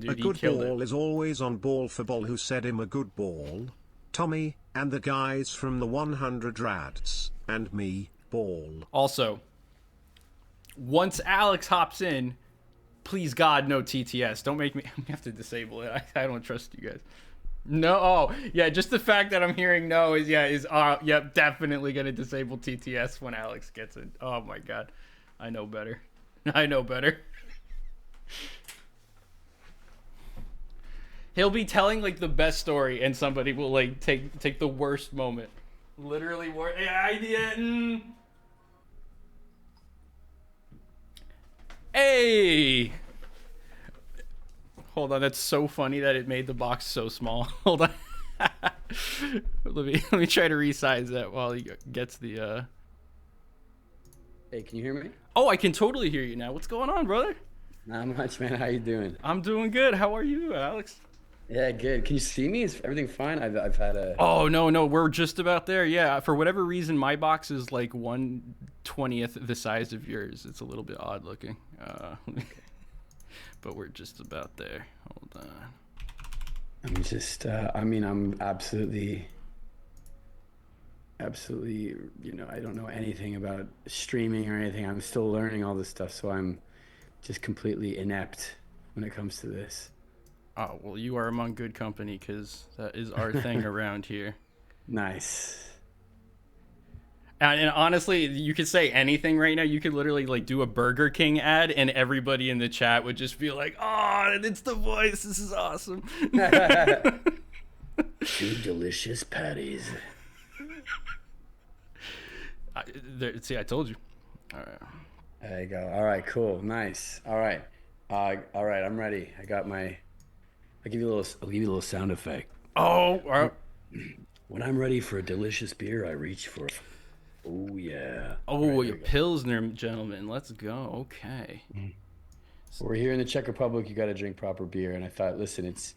dude, A he good killed ball it. is always on ball for ball. Who said him a good ball? Tommy, and the guys from the 100 Rads, and me, ball. Also, once Alex hops in, please God, no TTS. Don't make me have to disable it. I don't trust you guys. No, oh, yeah, just the fact that I'm hearing no is definitely going to disable TTS when Alex gets it. Oh my God. I know better. I know better. He'll be telling like the best story and somebody will like take the worst moment. Literally worst. Yeah, I didn't. Hey. Hold on, that's so funny that it made the box so small. Hold on. let me try to resize that while he gets the Hey, can you hear me? Oh, I can totally hear you now. What's going on, brother? Not much, man. How you doing? I'm doing good. How are you, Alex? Yeah, good. Can you see me? Is everything fine? I've had a... Oh, no, we're just about there. Yeah, for whatever reason, my box is like 1/20th the size of yours. It's a little bit odd looking. But we're just about there. Hold on. I'm just, I'm absolutely, I don't know anything about streaming or anything. I'm still learning all this stuff, so I'm just completely inept when it comes to this. Oh, well, you are among good company because that is our thing around here. Nice. And honestly, you could say anything right now. You could literally like do a Burger King ad and everybody in the chat would just be like, oh, it's the voice. This is awesome. 2 delicious patties. See, I told you. All right. There you go. All right, cool. Nice. All right. I'm ready. I'll give you a little sound effect. Oh, When I'm ready for a delicious beer, I reach for... Oh, yeah. Oh, your Pilsner, gentlemen. Let's go. Okay. We're here in the Czech Republic. You got to drink proper beer. And I thought, listen, it's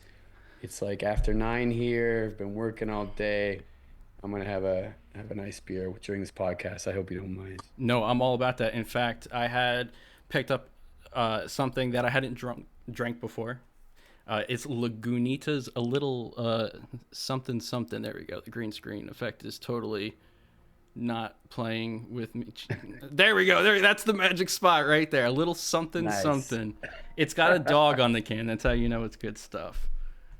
like after 9 here. I've been working all day. I'm going to have a nice beer during this podcast. I hope you don't mind. No, I'm all about that. In fact, I had picked up something that I hadn't drank before. It's Lagunitas, a little something. There we go. The green screen effect is totally not playing with me. There we go. That's the magic spot right there. A little something. Nice. It's got a dog on the can. That's how you know it's good stuff.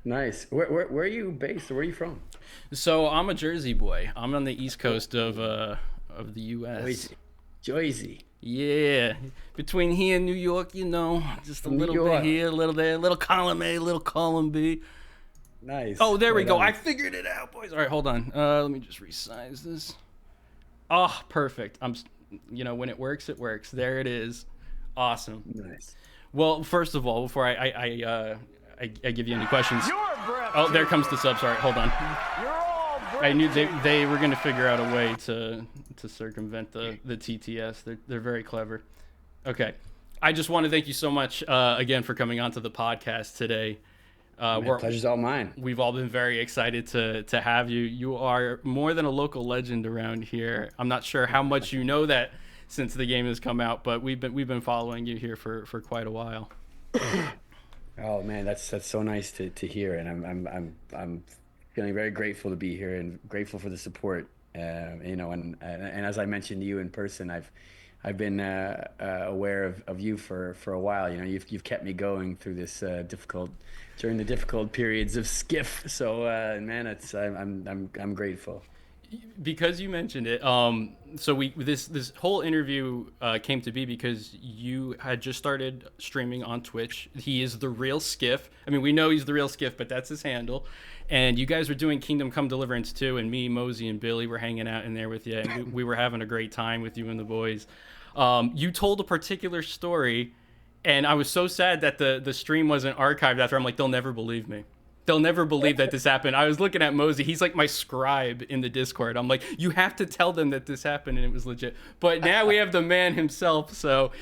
Nice. Where are you based? Or where are you from? So I'm a Jersey boy. I'm on the East Coast of the U.S. Jersey. Yeah, between here and New York, just a little bit here, a little there, a little column A, a little column B. Nice. Oh, there we go. I figured it out, boys. All right, hold on. Let me just resize this. Oh, perfect. When it works, it works. There it is. Awesome. Nice. Well, first of all, before I give you any questions. Oh, there comes the sub. Sorry, hold on. I knew they were going to figure out a way to circumvent the TTS. They're very clever. Okay. I just want to thank you so much again for coming onto the podcast today. Pleasure's all mine. We've all been very excited to have you. You are more than a local legend around here. I'm not sure how much you know that since the game has come out, but we've been following you here for quite a while. Oh man, that's so nice to hear, and I'm feeling very grateful to be here and grateful for the support. And as I mentioned to you in person, I've been aware of you for a while. You've kept me going through this during the difficult periods of Skif. So man, I'm grateful. Because you mentioned it, so this whole interview came to be because you had just started streaming on Twitch. He is the real Skif. I mean, we know he's the real Skif, but that's his handle. And you guys were doing Kingdom Come Deliverance 2, and me, Mosey, and Billy were hanging out in there with you, and we were having a great time with you and the boys. You told a particular story, and I was so sad that the stream wasn't archived after. I'm like, they'll never believe me. They'll never believe that this happened. I was looking at Mosey. He's like my scribe in the Discord. I'm like, you have to tell them that this happened and it was legit. But now we have the man himself, so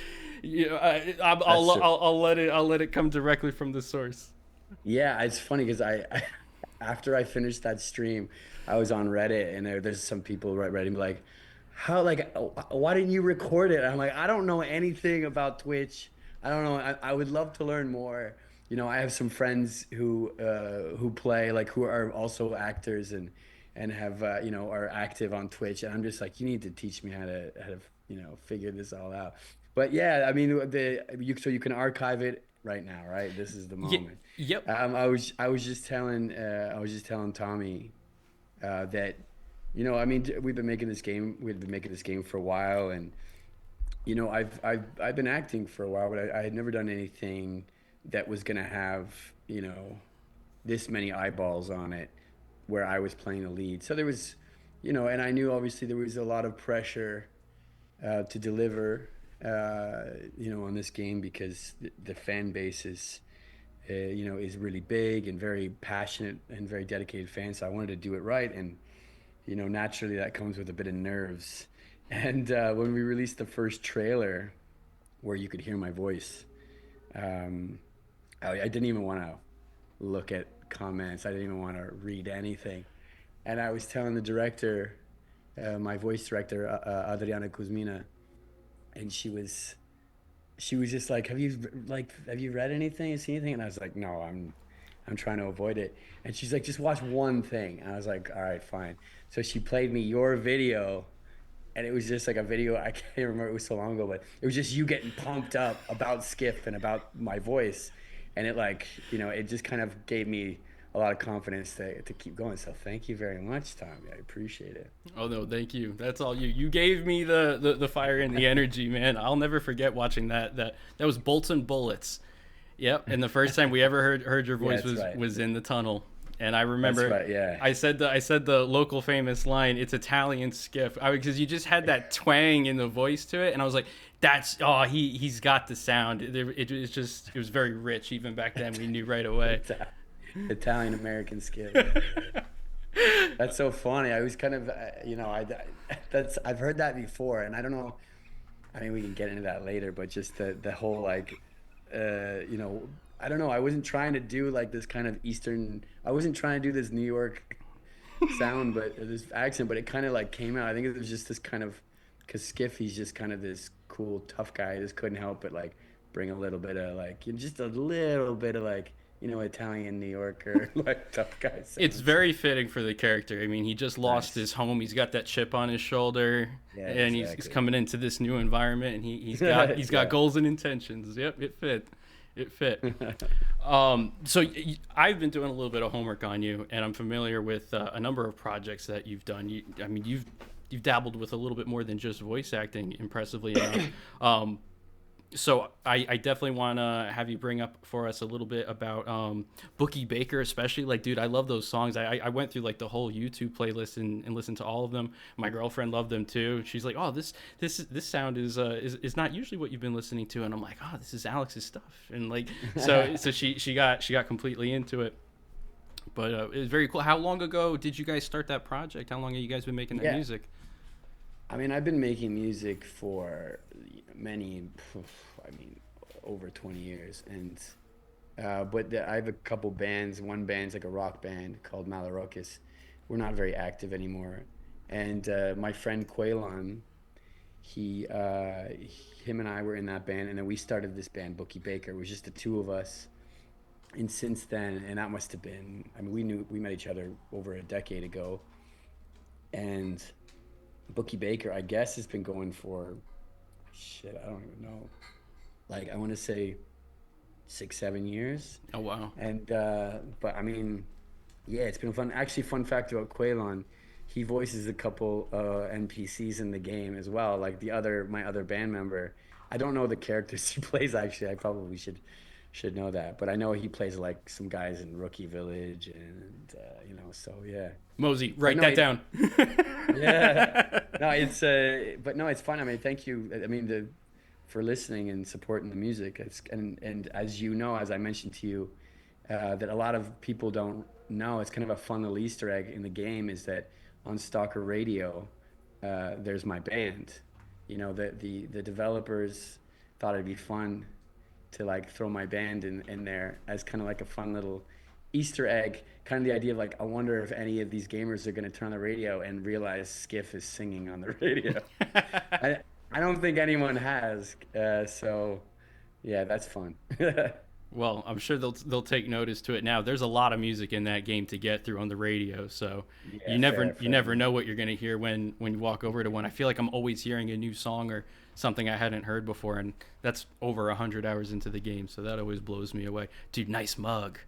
I'll let it come directly from the source. Yeah, it's funny because I after I finished that stream, I was on Reddit and there's some people writing like, why didn't you record it? I'm like, I don't know anything about Twitch. I don't know. I would love to learn more. I have some friends who play like who are also actors and have are active on Twitch, and I'm just like, you need to teach me how to figure this all out. But yeah, I mean, so you can archive it right now, right? This is the Yeah, moment. yep. I was just telling Tommy that I mean, we've been making this game for a while, and I've been acting for a while, but I had never done anything that was gonna have this many eyeballs on it, where I was playing the lead. So there was, and I knew obviously there was a lot of pressure to deliver, on this game because the fan base is really big and very passionate and very dedicated fans. So I wanted to do it right, and naturally that comes with a bit of nerves. And when we released the first trailer, where you could hear my voice, um, I didn't even want to look at comments. I didn't even want to read anything. And I was telling the director, my voice director, Adriana Kuzmina, and she was just like, have you read anything, seen anything? And I was like, no, I'm trying to avoid it. And she's like, just watch one thing. And I was like, all right, fine. So she played me your video, and it was just like a video. I can't remember, it was so long ago, but it was just you getting pumped up about Skif and about my voice, and it like it just kind of gave me a lot of confidence to keep going. So thank you very much, Tommy. I appreciate it. Oh no, thank you. That's all you. You gave me the fire and the energy, man. I'll never forget watching that. That was Bolts and Bullets. Yep. And the first time we ever heard your Yeah, voice that's right. was in the tunnel. And I That's remember right. Yeah. I said the local famous line, "It's Italian Skif," because you just had that twang in the voice to it, and I was like, "That's he's got the sound." It was very rich even back then. We knew right away. Italian American skill. Yeah, yeah, yeah. That's so funny. I was kind of, that's I've heard that before, and I don't know. I mean, we can get into that later, but just the whole like, you know, I don't know. I wasn't trying to do like this kind of Eastern. I wasn't trying to do this New York sound, but this accent, but it kind of like came out. I think it was just this kind of, because Skiff, he's just kind of this cool, tough guy. I just couldn't help but like bring a little bit of like, just a little bit of like, Italian New Yorker, like tough guy It's sound. So very fitting for the character. I mean, he just lost his nice. home. He's got that chip on his shoulder, Yeah, and he's exactly. coming into this new environment, and he's got Yeah. goals and intentions. Yep, it fit. It fit. So I've been doing a little bit of homework on you, and I'm familiar with a number of projects that you've done. I mean, you've dabbled with a little bit more than just voice acting, impressively enough. So I definitely want to have you bring up for us a little bit about Bookie Baker, especially. Like, dude, I love those songs. I went through like the whole YouTube playlist and listened to all of them. My girlfriend loved them too. She's like, oh, this sound is not usually what you've been listening to, and I'm like, oh, this is Alex's stuff, and like so she got completely into it. But it was very cool. How long ago did you guys start that project? How long have you guys been making that Yeah. music? I mean, I've been making music for many, I mean, over 20 years. And, I have a couple bands. One band's like a rock band called Malarocus. We're not very active anymore. And my friend Quaylon, him and I were in that band. And then we started this band, Bookie Baker. It was just the two of us. And since then, and that must have been, I mean, we met each other over a decade ago. And Bookie Baker, I guess, has been going for shit, I don't even know. Like I want to say 6, 7 years. Oh wow. And but I mean, yeah, it's been fun. Actually, fun fact about Quaylon, he voices a couple NPCs in the game as well. Like my other band member. I don't know the characters he plays actually. I probably should know that, but I know he plays like some guys in Rookie Village, and so yeah. Mosey, But write no, that down. yeah. No, it's but no, it's fun. I mean, thank you. I mean, for listening and supporting the music. And as you know, as I mentioned to you, that a lot of people don't know. It's kind of a fun little Easter egg in the game is that on Stalker Radio, there's my band. The developers thought it'd be fun to like throw my band in there as kind of like a fun little Easter egg. Kind of the idea of like, I wonder if any of these gamers are going to turn on the radio and realize Skiff is singing on the radio. I I don't think anyone has. So yeah, that's fun. Well, I'm sure they'll take notice to it now. There's a lot of music in that game to get through on the radio, so Yeah, fair, you fair. never know what you're gonna hear when you walk over to one. I feel like I'm always hearing a new song or something I hadn't heard before, and that's over 100 hours into the game, so that always blows me away. Dude, nice mug.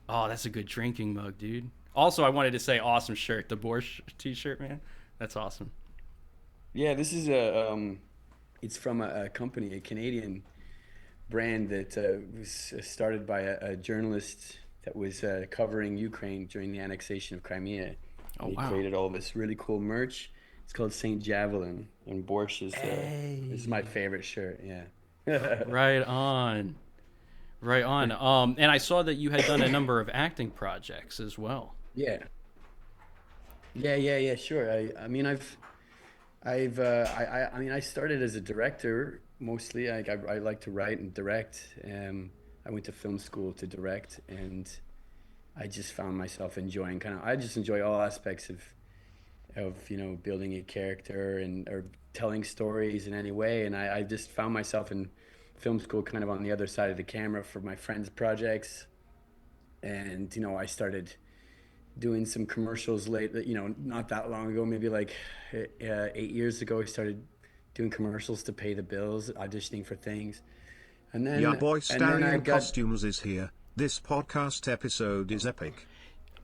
Oh, that's a good drinking mug, dude. Also, I wanted to say awesome shirt, the Borscht t-shirt, man. That's awesome. Yeah, this is it's from a company, a Canadian brand that was started by a journalist that was covering Ukraine during the annexation of Crimea, Oh and he wow. created all this really cool merch. It's called Saint Javelin, and Borscht is my Hey. favorite shirt. Yeah. Right on. Right on. And I saw that you had done a number of acting projects as well. Yeah. Yeah, sure. I mean, I mean, I started as a director mostly. I like to write and direct. I went to film school to direct, and I just found myself enjoying I just enjoy all aspects of building a character and or telling stories in any way. And I just found myself in film school kind of on the other side of the camera for my friends' projects. And I started doing some commercials late, not that long ago, maybe like 8 years ago. I started doing commercials to pay the bills, auditioning for things, and Ya then boy and then I Starion got Costumes is here. This podcast episode is epic.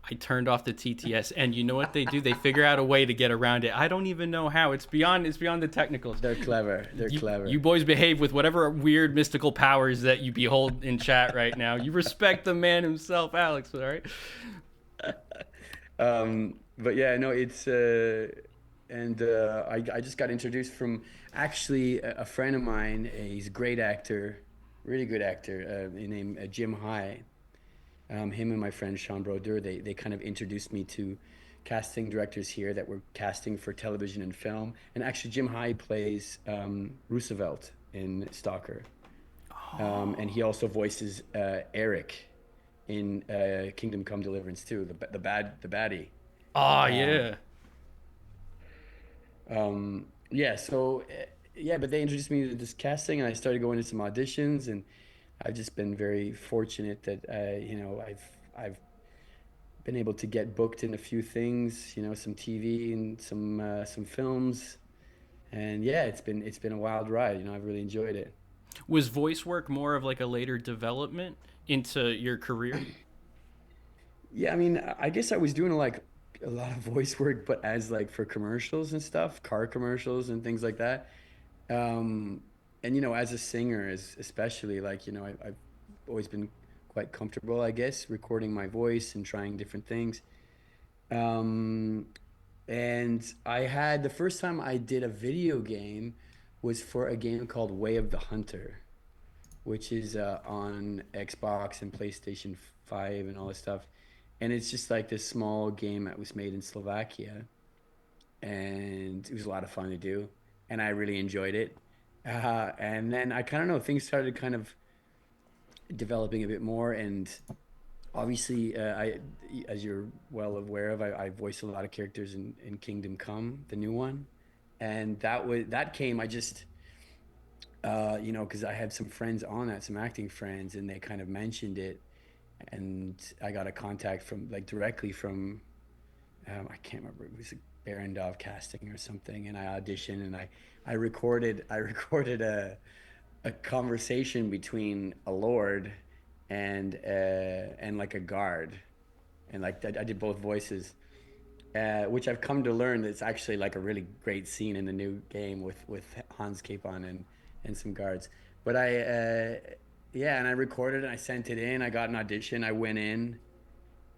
I turned off the TTS, and you know what they do? They figure out a way to get around it. I don't even know how. It's beyond the technicals. they're clever. They're You clever. boys behave with whatever weird mystical powers that you behold in chat right now. You respect the man himself, Alex. All right. But yeah, no, it's and I just got introduced from actually a friend of mine. He's a great actor, really good actor. Named Jim High. Him and my friend Sean Brodeur, they kind of introduced me to casting directors here that were casting for television and film. And actually, Jim High plays Roosevelt in Stalker, and he also voices Eric in Kingdom Come Deliverance too, the baddie. Oh Um, yeah. yeah, so yeah, but they introduced me to this casting, and I started going to some auditions, and I've just been very fortunate that I've been able to get booked in a few things, some TV and some films, and yeah, it's been a wild ride. I've really enjoyed it. Was voice work more of like a later development into your career? Yeah, I mean, I guess I was doing like a lot of voice work, but as like for commercials and stuff, car commercials and things like that. Um, and as a singer, especially like I've always been quite comfortable, I guess, recording my voice and trying different things. Um, and I had the first time I did a video game was for a game called Way of the Hunter, which is on Xbox and PlayStation 5 and all this stuff. And it's just like this small game that was made in Slovakia, and it was a lot of fun to do, and I really enjoyed it. And then I kind of know things started kind of developing a bit more, and obviously, as you're well aware of, I voiced a lot of characters in Kingdom Come, the new one, and that came. I just because I had some friends on that, some acting friends, and they kind of mentioned it, and I got a contact from like directly from I can't remember, it was a Barandov casting or something, and I auditioned, and I recorded a conversation between a lord and like a guard, and like I did both voices, which I've come to learn that's actually like a really great scene in the new game with Hans Capon and some guards. But yeah, and I recorded it. I sent it in. I got an audition. I went in,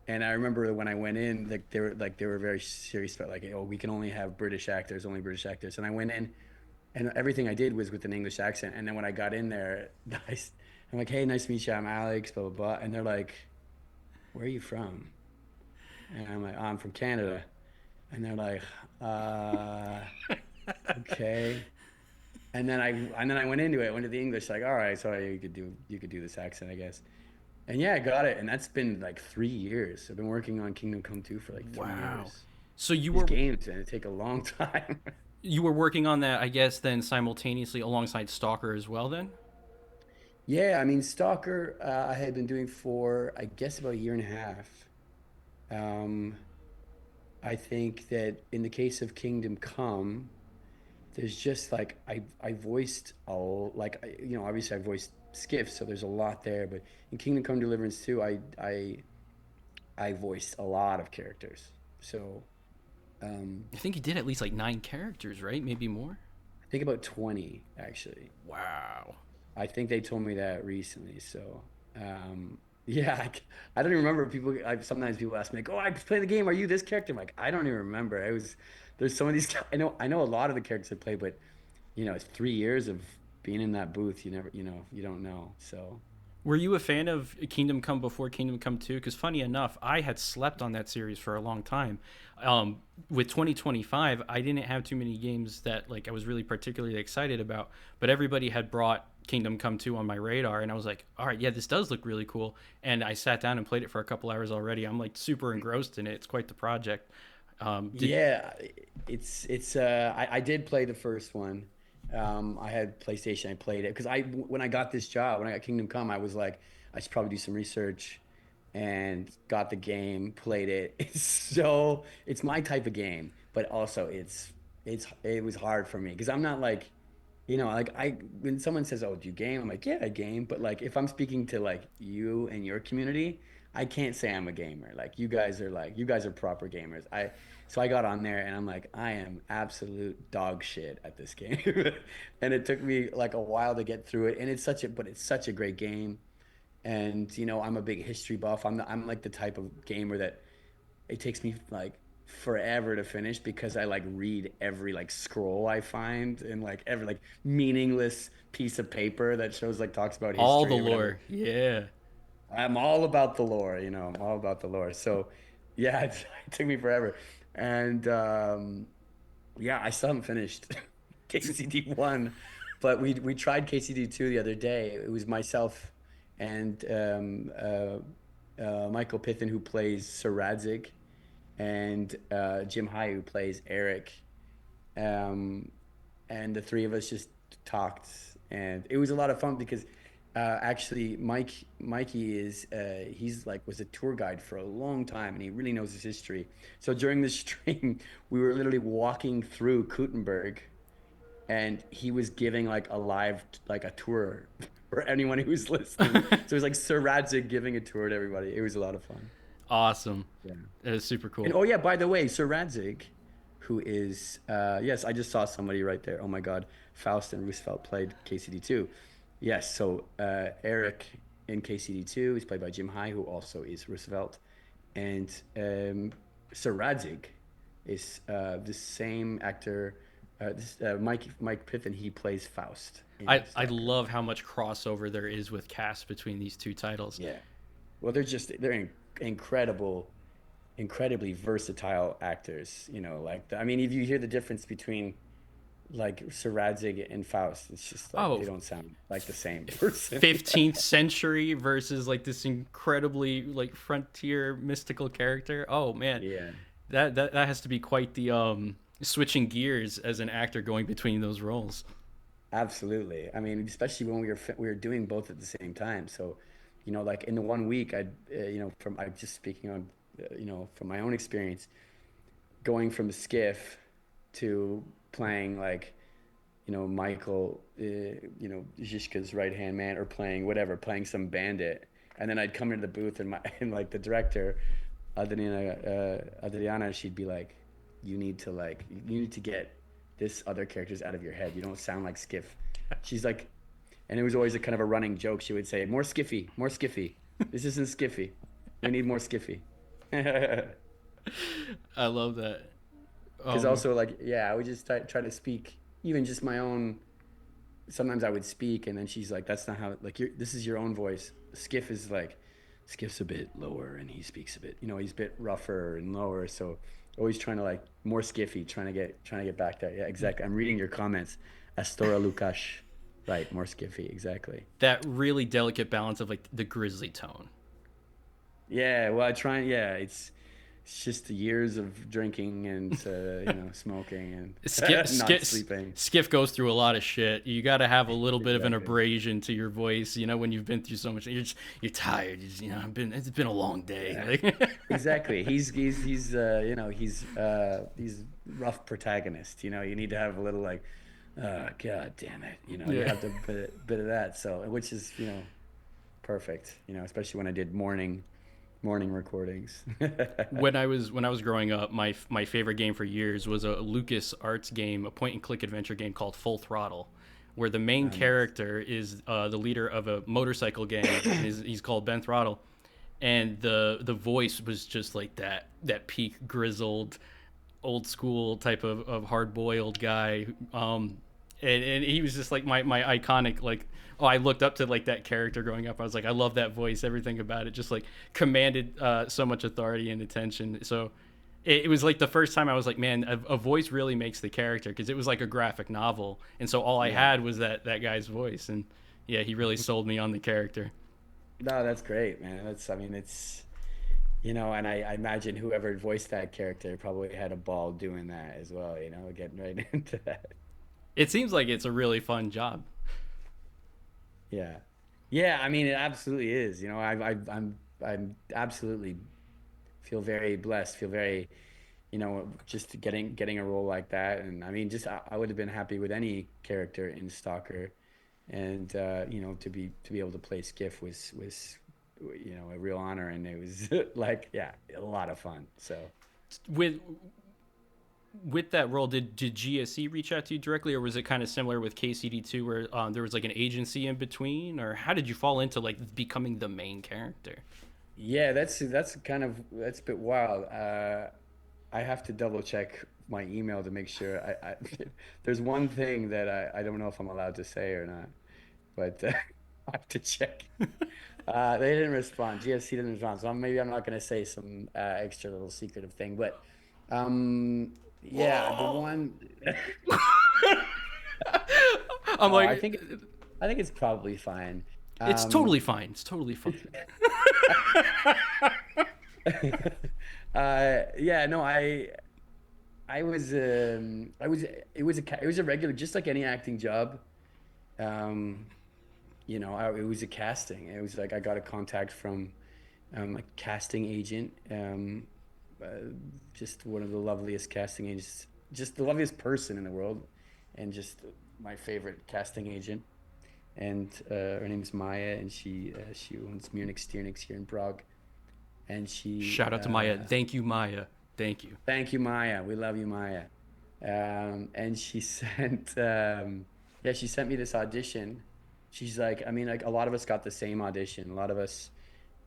and I remember when I went in, they were very serious about like, oh, we can only have British actors, only British actors. And I went in, and everything I did was with an English accent. And then when I got in there, I'm like, hey, nice to meet you. I'm Alex, blah blah blah. And they're like, where are you from? And I'm like, oh, I'm from Canada. And they're like, uh, okay. And then I went into it, went to the English, like, all right, so you could do this accent, I guess. And yeah, I got it. And that's been like 3 years. I've been working on Kingdom Come 2 for like three Wow. years. So These games, and it take a long time. you were working on that, I guess, then simultaneously alongside Stalker as well, then? Yeah, I mean, Stalker, I had been doing for, I guess, about a year and a half. Um, I think that in the case of Kingdom Come, there's just like I voiced all like obviously I voiced Skif, so there's a lot there. But in Kingdom Come Deliverance 2, I voiced a lot of characters. So um, I think you did at least like 9 characters, right? Maybe more. I think about 20 actually. Wow. I think they told me that recently. So, yeah, I don't even remember. Sometimes people ask me like, "Oh, I play the game. Are you this character?" I'm like, I don't even remember. There's some of these. I know a lot of the characters I play, but it's 3 years of being in that booth. You don't know. So, Were you a fan of Kingdom Come before Kingdom Come 2? Because funny enough, I had slept on that series for a long time. With 2025, I didn't have too many games that like I was really particularly excited about, but everybody had brought Kingdom Come 2 on my radar, and I was like, all right, yeah, this does look really cool. And I sat down and played it for a couple hours already. I'm like super engrossed in it. It's quite the project. Did yeah, I did play the first one. I had PlayStation. I played it because when I got this job, when I got Kingdom Come, I was like, I should probably do some research, and got the game, played it. It's my type of game, but also it was hard for me because I'm not like, like when someone says, "Oh, do you game?" I'm like, "Yeah, I game." But like if I'm speaking to like you and your community, I can't say I'm a gamer. Like you guys are proper gamers. I got on there and I'm like, I am absolute dog shit at this game. And it took me like a while to get through it. And it's such a great game. And I'm a big history buff. I'm like the type of gamer that it takes me like forever to finish because I like read every like scroll I find and like every like meaningless piece of paper that shows like talks about all the history or whatever. lore? Yeah. I'm all about the lore, I'm all about the lore. So yeah, it took me forever. And yeah, I still haven't finished KCD one, but we tried KCD two the other day. It was myself and Michael Pithen, who plays Sir Radzig, and Jim High, who plays Eric. Um, and the three of us just talked, and it was a lot of fun because actually Mikey he's like was a tour guide for a long time, and he really knows his history. So during the stream, we were literally walking through Gutenberg, and he was giving like a live like a tour for anyone who was listening. So it was like Sir Radzig giving a tour to everybody. It was a lot of fun. Awesome. Yeah. That is super And cool. oh yeah, by the way, Sir Radzig, who is yes, I just saw somebody right there. Oh my God, Faust and Roosevelt played KCD two. Yes, so Eric in KCD two is played by Jim High, who also is Roosevelt, and Sir Radzig is the same actor. Mike Piffin, he plays Faust in I Stalker. love how much crossover there is with cast between these two titles. Yeah, well, incredible, incredibly versatile actors. I mean, if you hear the difference between like Sir Radzig and Faust, it's just like Oh, they don't sound like the same person. 15th century versus like this incredibly like frontier mystical character. Oh man, Yeah, that has to be quite the switching gears as an actor going between those roles. absolutely. I mean, especially when we were doing both at the same time. So, like in the one week, from I just speaking on, from my own experience, going from the skiff to playing like Michael, Zizka's right hand man, or playing whatever, playing some bandit. And then I'd come into the booth and and like the director, Adriana, she'd be like, you need to get this other characters out of your head. You don't sound like Skiff. She's like, and it was always a kind of a running joke. She would say, more Skiffy, more Skiffy. This isn't Skiffy. We need more Skiffy. I love that. Because Um, also like, yeah, I would just try to speak even just my own. Sometimes I would speak, and then she's like, "That's not how. Like, this is your own voice." Skiff is like, Skiff's a bit lower, and he speaks a bit. He's a bit rougher and lower. So, always trying to like more Skiffy, trying to get back there. Yeah, exactly. I'm reading your comments. Astora Lukash, right? More Skiffy, exactly. that really delicate balance of like the grizzly tone. Yeah. Well, I try. Yeah, it's just the years of drinking and smoking Skip, and not skip, sleeping. Skiff goes through a lot of shit. You got to have a little bit of an Exactly. abrasion to your voice, when you've been through so much. You're tired. It's been a long Yeah. day. Like, Exactly. He's rough protagonist. You need to have a little like, oh God damn it. You yeah. have to bit of that. So which is perfect. Especially when I did morning recordings. When I was growing up, my favorite game for years was a Lucas Arts game, a point and click adventure game called Full Throttle, where the main Oh, nice. character is the leader of a motorcycle gang. And he's called Ben Throttle, and the voice was just like that peak grizzled old school type of hard boiled guy. And he was just like my iconic, like, oh, I looked up to like that character growing up. I was like, I love that voice. Everything about it just like commanded so much authority and attention. So it was like the first time I was like, man, a voice really makes the character, because it was like a graphic novel, and so all I Yeah. had was that guy's voice. And yeah, he really sold me on the character. No, that's great, man. I mean, and I imagine whoever voiced that character probably had a ball doing that as well, getting right into that. It seems like it's a really fun job. Yeah. Yeah, I mean, it absolutely is. I'm absolutely feel very blessed, feel very, just getting a role like that. And I mean, just I would have been happy with any character in Stalker. And to be able to play Skif was a real honor, and it was like, yeah, a lot of fun. So With that role, did GSE reach out to you directly, or was it kind of similar with KCD2, where there was like an agency in between, or how did you fall into like becoming the main character? yeah, that's a bit wild. I have to double check my email to make sure. There's one thing that I don't know if I'm allowed to say or not, but I have to check. They didn't respond. GSC didn't respond, so maybe I'm not going to say some extra little secretive thing. But yeah, the one. I'm Oh, I like, think I think it's probably fine. it's Um, totally fine. It's totally fine. yeah, no, it was a regular, just like any acting job. Um, it was a casting. It was like I got a contact from a casting agent, uh, just one of the loveliest casting agents, just the loveliest person in the world, and just my favorite casting agent. And her name's Maya, and she owns Munich Steernix here in Prague. And Shout out to Maya. Thank you, Maya. Thank you. thank you, Maya. We love you, Maya. And she yeah, she sent me this audition. She's like, I mean, like a lot of us got the same audition. A lot of us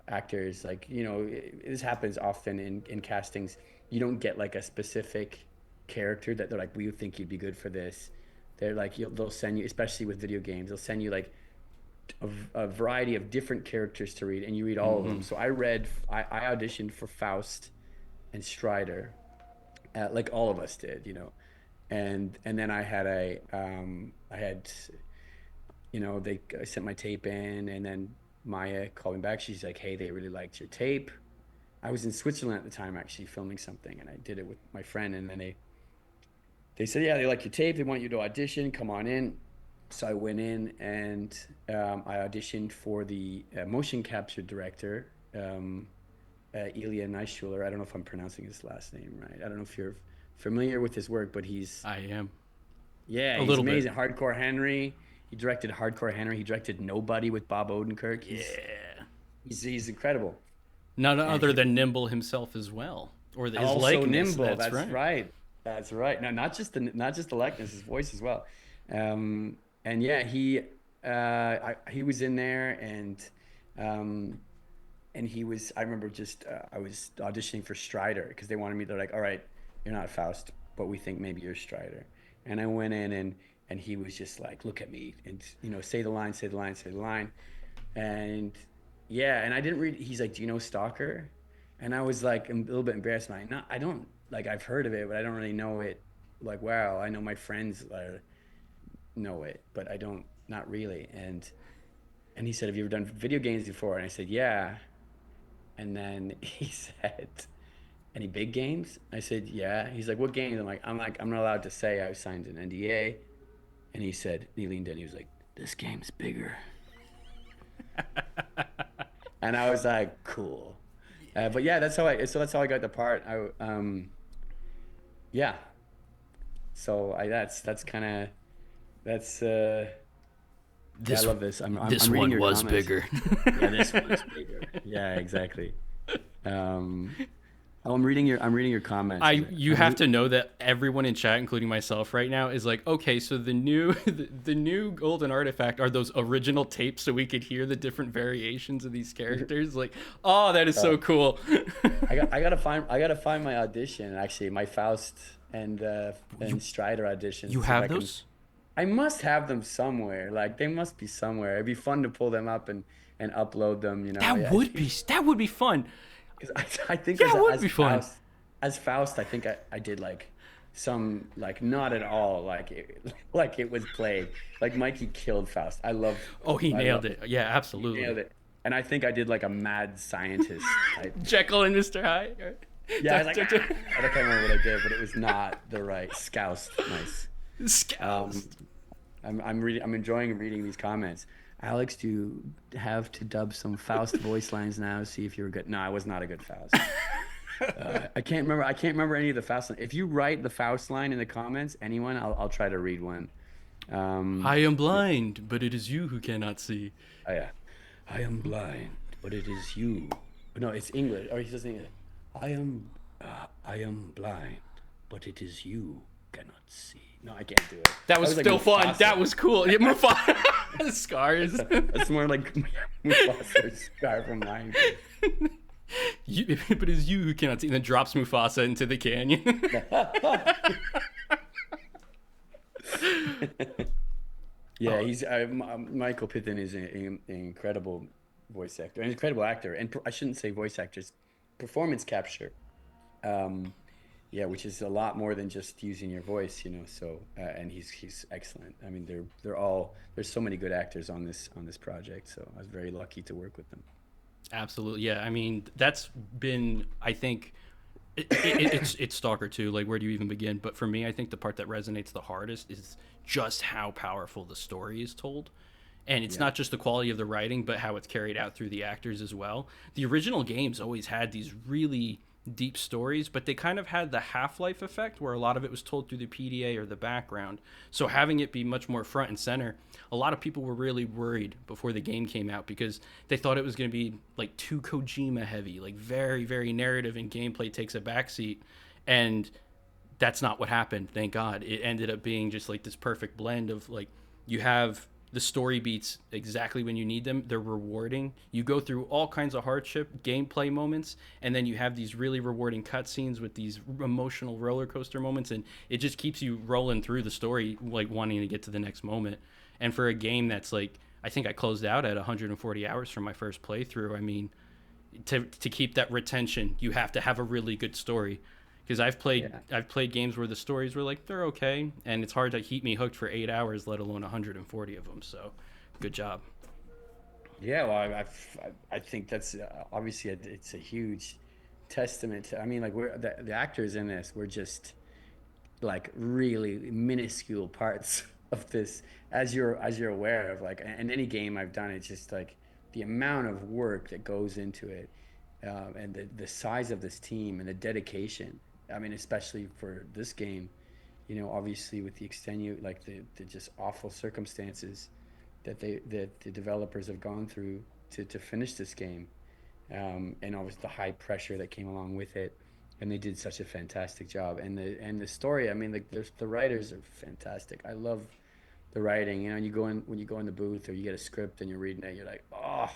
actors, like, this happens often in castings. You don't get like a specific character that they're like, we think you'd be good for this. They're like, they'll send you, especially with video games, they'll send you like a variety of different characters to read, and you read all of them. So I auditioned for Faust and Strider, like all of us did, and then I had, they I sent my tape in, and then Maya called me back. She's like, hey, they really liked your tape. I was in Switzerland at the time actually filming something, and I did it with my friend, and then they said, yeah, they like your tape, they want you to audition, come on in. So I went in, and I auditioned for the motion capture director, Ilya Neischuler. I don't know if I'm pronouncing his last name right. I don't know if you're familiar with his work, but I am yeah, a he's little bit. amazing. Hardcore Henry. He directed Hardcore Henry. He directed Nobody with Bob Odenkirk. Yeah. He's incredible. None And other he than Nimble himself as well, or his also likeness. nimble. That's That's right. right. That's right. No, not just the likeness, his voice as well. And yeah, he was in there, um, and he was. I remember just I was auditioning for Strider because they wanted me. They're like, all right, you're not Faust, but we think maybe you're Strider. And I went in, and he was just like, look at me, and say the line, say the line, say the line. And yeah, and I didn't read. He's like, do you know Stalker? And I was like a little bit embarrassed. Like, no, I don't. Like, I've heard of it, but I don't really know it. Like, wow, I know my friends know it, but I don't, not really. And he said, have you ever done video games before? And I said, yeah. And then he said, any big games? I said, yeah. He's like, what games? I'm not allowed to say. I signed an NDA. And he said, he leaned in, he was like, this game's bigger. And I was like, cool. But yeah, that's how I got the part. Yeah. So that's kind of, that's, yeah, I This love this. this I'm reading one your was comments. bigger. Yeah, this one is bigger. Yeah, exactly. Um, I'm reading your comments. You have to know that everyone in chat, including myself right now, is like, okay, so the new the new golden artifact are those original tapes so we could hear the different variations of these characters. Like, oh, that is so cool. I gotta find my audition, actually, my Faust and Strider auditions. You See if have I can. those? I must have them somewhere. Like they must be somewhere. It'd be fun to pull them up and upload them. That would be fun. Because I think Yeah, it would be fun. As Faust, I think I did like some, like, not at all like it was played. Like Mikey killed Faust. Oh, he I nailed love it. Yeah, He absolutely. nailed it. And I think I did like a mad scientist type. Jekyll and Mr. Hyde. Yeah, I was like, "Ah." I can't remember what I did, but it was not the right Scoust. Nice. Scouse. I'm enjoying reading these comments. Alex, do you have to dub some Faust voice lines now? See if you're good. No, I was not a good Faust. I can't remember. I can't remember any of the Faust lines. If you write the Faust line in the comments, anyone, I'll try to read one. I am blind, but it is you who cannot see. Oh yeah, I am blind, but it is you. No, it's English. Or he says English. I am blind, but it is you cannot see. No, I can't do it. That was like still fun. Mufasa. That was cool. Yeah, Mufasa. Scars. That's more like Mufasa's Scar from Lion King. But it's you who cannot see. And then drops Mufasa into the canyon. Yeah, he's Michael Pittman is an incredible voice actor, an incredible actor, and I shouldn't say voice actors, performance capture. Yeah, which is a lot more than just using your voice, So, and he's excellent. I mean, there's so many good actors on this project, so I was very lucky to work with them. Absolutely. Yeah. I mean, that's been, I think, it's Stalker 2. Like, where do you even begin? But for me, I think the part that resonates the hardest is just how powerful the story is told. And it's not just the quality of the writing, but how it's carried out through the actors as well. The original games always had these really deep stories, but they kind of had the Half-Life effect where a lot of it was told through the PDA or the background. So having it be much more front and center, a lot of people were really worried before the game came out because they thought it was going to be like too Kojima heavy, like very, very narrative, and gameplay takes a backseat. And that's not what happened, thank God. It ended up being just like this perfect blend of, like, you have the story beats exactly when you need them. They're rewarding. You go through all kinds of hardship gameplay moments, and then you have these really rewarding cutscenes with these emotional roller coaster moments, and it just keeps you rolling through the story, like wanting to get to the next moment. And for a game that's like, I think I closed out at 140 hours from my first playthrough. I mean, to keep that retention, you have to have a really good story. Because I've played games where the stories were like, they're okay, and it's hard to keep me hooked for 8 hours, let alone 140 of them. So, good job. Yeah, well, I think that's obviously it's a huge testament to. I mean, like, the actors in this were just like really minuscule parts of this, as you're aware of. Like, in any game I've done, it's just like the amount of work that goes into it, and the size of this team and the dedication. I mean, especially for this game, obviously with the like the just awful circumstances that the developers have gone through to finish this game, and obviously the high pressure that came along with it, and they did such a fantastic job. And the story, I mean, like, the writers are fantastic. I love the writing. When you go in the booth or you get a script and you're reading it, you're like, oh,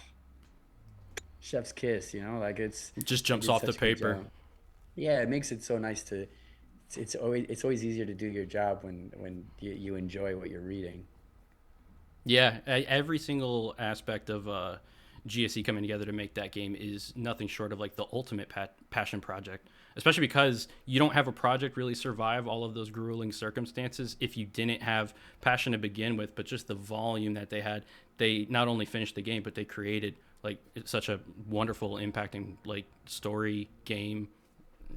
chef's kiss. Like it just jumps off the paper. Yeah, it makes it so nice to. It's always easier to do your job when you enjoy what you're reading. Yeah, every single aspect of GSE coming together to make that game is nothing short of like the ultimate passion project. Especially because you don't have a project really survive all of those grueling circumstances if you didn't have passion to begin with, but just the volume that they had. They not only finished the game, but they created like such a wonderful, impacting like story game.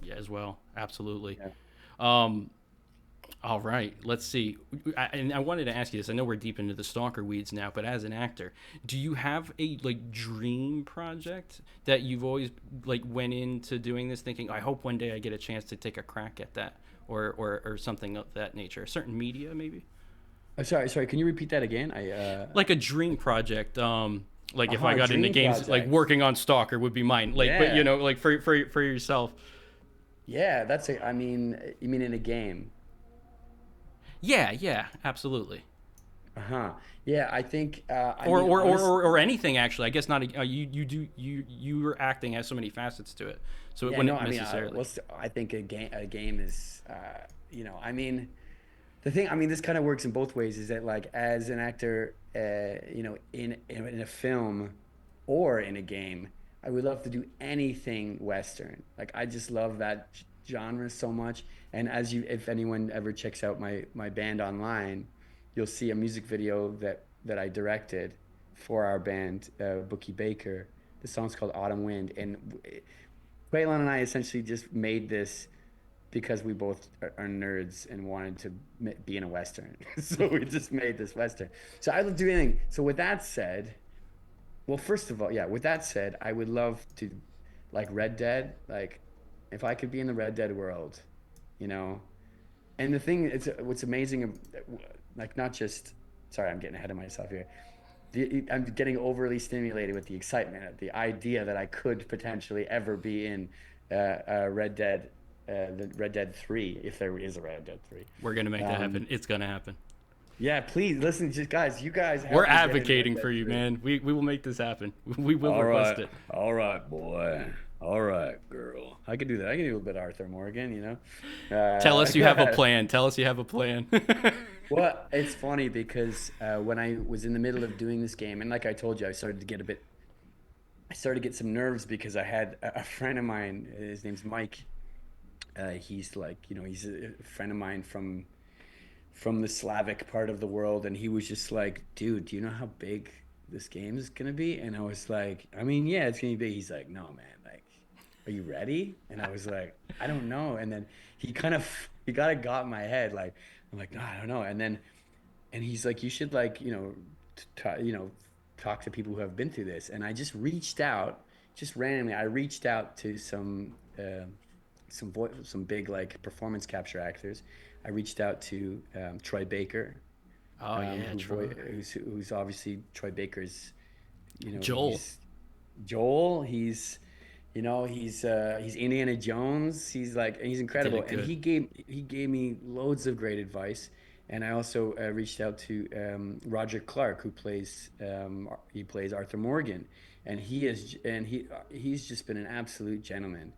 Yeah, as well. Absolutely. Yeah. Um, all right, let's see. And I wanted to ask you this. I know we're deep into the stalker weeds now, but as an actor, do you have a like dream project that you've always like went into doing this thinking, I hope one day I get a chance to take a crack at that, or something of that nature, a certain media maybe, Sorry. Can you repeat that again? like a dream project. Like if I got into Dream games, like project. working on Stalker would be mine. Like, but you Yeah. know, like for yourself. Yeah, I mean, you mean in a game? Yeah, yeah, absolutely. Uh-huh. Yeah, I think I or mean or, or, honest or, or anything actually. I guess not. You acting has so many facets to it, so it yeah, no, wouldn't I mean necessarily. I think a game is I mean the thing, I mean, this kind of works in both ways, is that like as an actor, in a film or in a game, I would love to do anything Western. Like I just love that genre so much. And if anyone ever checks out my band online, you'll see a music video that I directed for our band, Bookie Baker. The song's called Autumn Wind, and Quaylon and I essentially just made this because we both are nerds and wanted to be in a Western. So we just made this Western. So I would do anything. So with that said, well, first of all, yeah, with that said, I would love to, like Red Dead, like if I could be in the Red Dead world, you know. And the thing, it's what's amazing, like not just, sorry, I'm getting ahead of myself here. I'm getting overly stimulated with the excitement, the idea that I could potentially ever be in the Red Dead 3, if there is a Red Dead 3. We're gonna make that Um, happen. It's gonna happen. yeah, please listen, just guys, you guys We're help me get in Red advocating Dead for you, 3. man. We will make this happen. We will request it. All right, boy. All right, girl. I could do that. I can do a bit of Arthur Morgan, you know. Tell us you have a plan. Tell us you have a plan. Well, it's funny because when I was in the middle of doing this game, and like I told you, I started to get some nerves because I had a friend of mine. His name's Mike. He's like, he's a friend of mine from the Slavic part of the world, and he was just like, "Dude, do you know how big this game is gonna be?" And I was like, "I mean, yeah, it's gonna be big." He's like, "No, man, like, are you ready?" And I was like, "I don't know." And then he kind of got in my head, like, I'm like, "No, I don't know." And he's like, "You should like, talk to people who have been through this." And I just reached out, just randomly. I reached out to some big like performance capture actors. I reached out to Troy Baker, Oh yeah, true. who's obviously Troy Baker's. Joel. He's Joel. He's Indiana Jones. He's Did incredible, it and good. he gave me loads of great advice. And I also reached out to Roger Clark, he plays Arthur Morgan, and he's just been an absolute gentleman,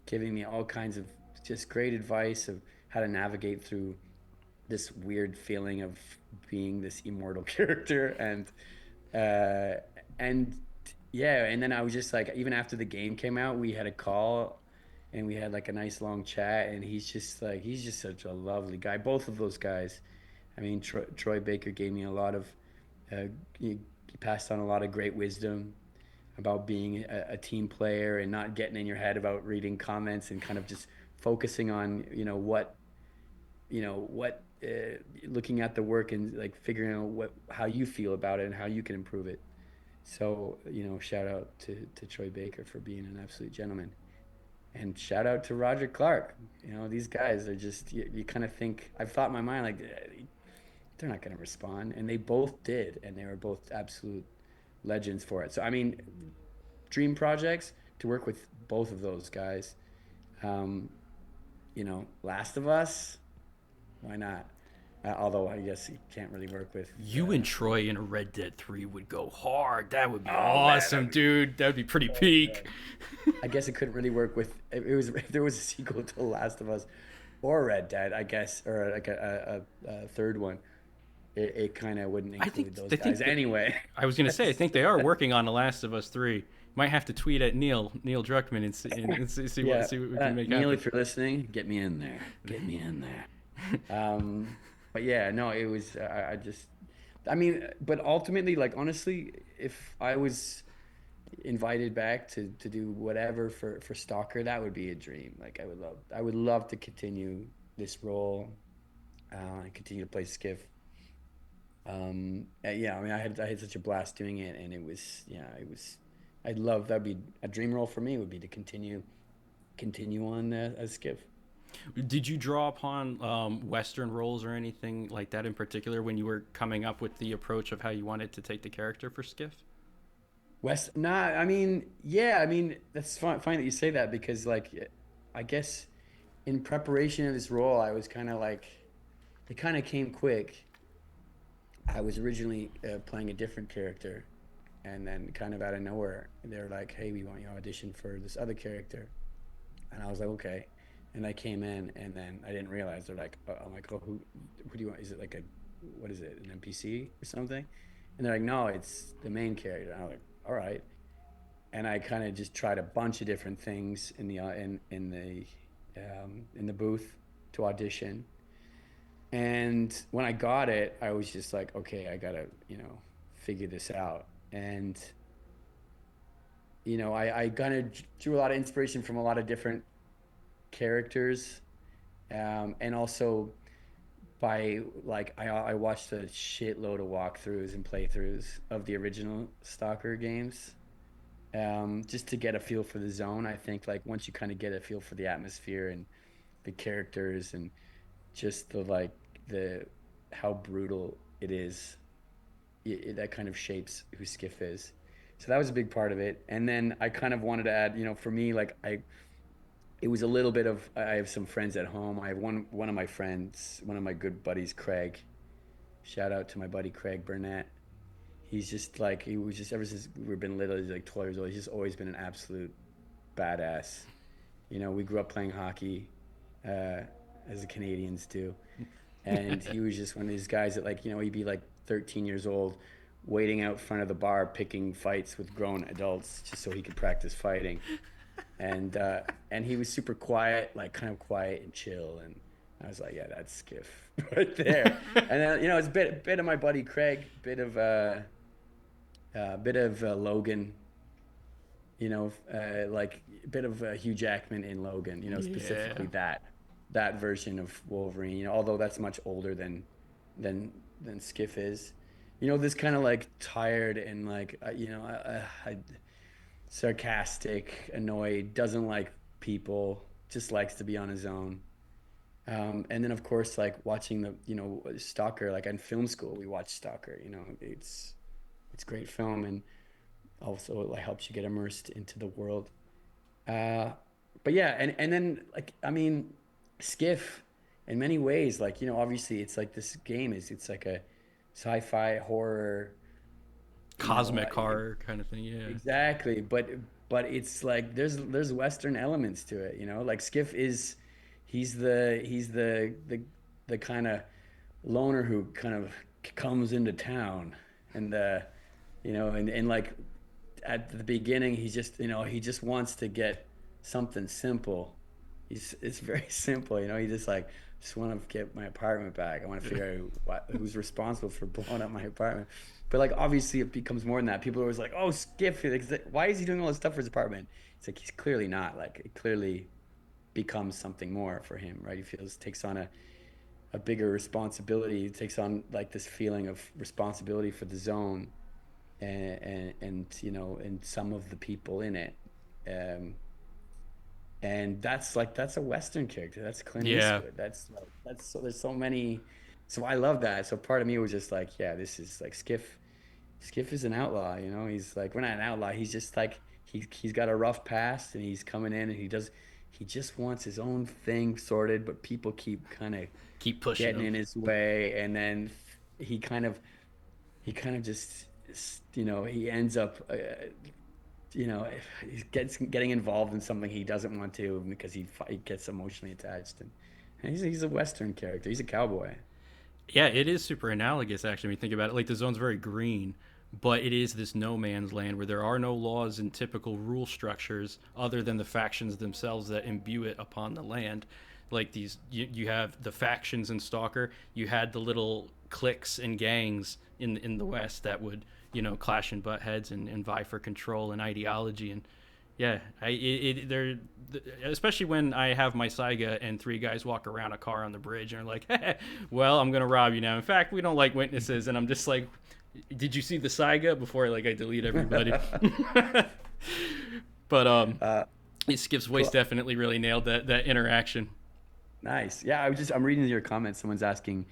giving me all kinds of just great advice of how to navigate through this weird feeling of being this immortal character. Uh and yeah, and then I was just like, even after the game came out, we had a call and we had like a nice long chat, and he's just such a lovely guy, both of those guys. I mean, Troy Baker gave me a lot of he passed on a lot of great wisdom about being a team player and not getting in your head about reading comments, and kind of just focusing on looking at the work and like figuring out how you feel about it and how you can improve it. So shout out to Troy Baker for being an absolute gentleman, and shout out to Roger Clark. These guys are just, you kind of think, I've thought in my mind like, they're not going to respond, and they both did, and they were both absolute legends for it. So I mean, dream projects to work with both of those guys. Um, Last of Us, why not? Although I guess you can't really work with. You and Troy in a Red Dead 3 would go hard. That would be Oh man, awesome, dude. That would be pretty peak. I guess it couldn't really work with. It was if there was a sequel to The Last of Us or Red Dead, I guess, or like a third one. It kind of wouldn't I think include those I think guys that, anyway. I was gonna say I think they are working on The Last of Us 3. Might have to tweet at Neil Druckmann Yeah, see what we can make Neil, happen. if you're listening, get me in there. Get me in there. But yeah, no, it was. I mean, but ultimately, like honestly, if I was invited back to do whatever for Stalker, that would be a dream. Like I would love to continue this role and continue to play Skiff. Yeah, I mean, I had such a blast doing it, and it was, yeah, it was. I'd love that'd be a dream role for me. Would be to continue on as Skiff. Did you draw upon Western roles or anything like that in particular when you were coming up with the approach of how you wanted to take the character for Skiff? Nah, I mean, yeah, I mean, that's fine that you say that because, like, I guess in preparation of this role, I was kind of like, it kind of came quick. I was originally playing a different character, and then kind of out of nowhere, they're like, "Hey, we want you to audition for this other character," and I was like, "Okay," and I came in, and then I didn't realize they're like, "I'm like, oh, who do you want? Is it like a, what is it, an NPC or something?" And they're like, "No, it's the main character." And I was like, "All right." And I kind of just tried a bunch of different things in the in the booth to audition. And when I got it, I was just like, okay, I gotta, figure this out. And I kind of drew a lot of inspiration from a lot of different characters, and also by like I watched a shitload of walkthroughs and playthroughs of the original Stalker games, just to get a feel for the zone. I think like once you kind of get a feel for the atmosphere and the characters and just the how brutal it is, that kind of shapes who Skiff is. So that was a big part of it. And then I kind of wanted to add, for me, like it was a little bit of, I have some friends at home. I have one of my friends, one of my good buddies, Craig. Shout out to my buddy Craig Burnett. He's just like, he was just ever since we've been little, he's like 12 years old. He's just always been an absolute badass. We grew up playing hockey, uh, as the Canadians do. And he was just one of these guys that, like, he'd be like 13 years old, waiting out front of the bar, picking fights with grown adults just so he could practice fighting. And he was super quiet, like kind of quiet and chill. And I was like, yeah, that's Skiff right there. And then, it's a bit of my buddy Craig, bit of Logan, like a bit of Hugh Jackman in Logan, Yeah. specifically that version of Wolverine, although that's much older than Skiff is. This kind of like tired and like sarcastic, annoyed, doesn't like people, just likes to be on his own. And then of course, like watching the Stalker, like in film school, we watched Stalker. It's great film, and also it like helps you get immersed into the world. Uh, but yeah, and then like I mean, Skiff, in many ways, like obviously it's like this game is it's like a sci-fi horror, you know, Cosmic horror kind of thing, yeah. exactly. But it's like there's Western elements to it, like Skiff is he's the kind of loner who kind of comes into town and and like at the beginning he just wants to get something simple. It's very simple, he just want to get my apartment back. I want to figure out who's responsible for blowing up my apartment. But like obviously it becomes more than that. People are always like, oh, Skip, why is he doing all this stuff for his apartment? It's like he's clearly not. Like it clearly becomes something more for him, right? He takes on a bigger responsibility. He takes on like this feeling of responsibility for the zone and some of the people in it. Um, and that's a Western character. That's Clint Yeah. Eastwood. That's so there's so many. So I love that. So part of me was just like, yeah, this is like Skiff. Skiff is an outlaw. He's like, we're not an outlaw. He's just like he's got a rough past, and he's coming in, and he just wants his own thing sorted, but people keep kind of Keep pushing getting them. in his way, and then he kind of he kind of just he ends up he gets getting involved in something he doesn't want to because he gets emotionally attached, and he's a Western character. He's a cowboy. Yeah, it is super analogous actually when you think about it. Like the zone's very green, but it is this no man's land where there are no laws and typical rule structures other than the factions themselves that imbue it upon the land. Like you have the factions in Stalker. You had the little cliques and gangs in the West that would clash and butt heads and vie for control and ideology. And yeah, they're especially when I have my Saiga and three guys walk around a car on the bridge and are like, hey, well, I'm gonna rob you now. In fact, we don't like witnesses, and I'm just like, did you see the Saiga before I delete everybody? But Skip's voice definitely really nailed that interaction. Nice. Yeah, I'm reading your comments. Someone's asking,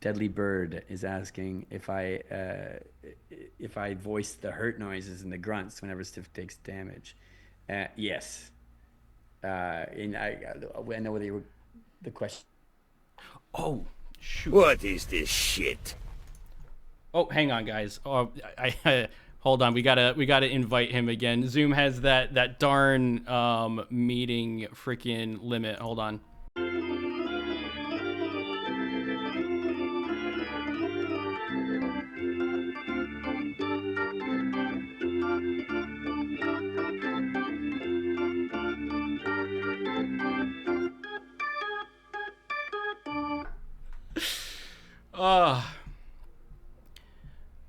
Deadly Bird is asking if I voice the hurt noises and the grunts whenever Stiff takes damage. Yes. And I know what the question. Oh, shoot. What is this shit? Oh, hang on, guys. Oh, I hold on. We gotta invite him again. Zoom has that darn meeting freaking limit. Hold on.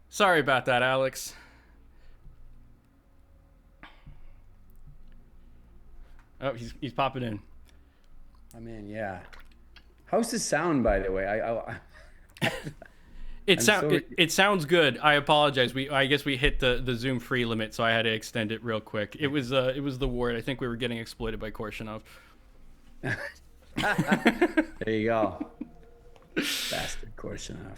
Sorry about that, Alex. Oh, he's popping in. I'm in, yeah. How's the sound, by the way? It sounds good. I apologize. I guess we hit the Zoom free limit, so I had to extend it real quick. It was the ward. I think we were getting exploited by Korshinov. There you go. Bastard Korshinov.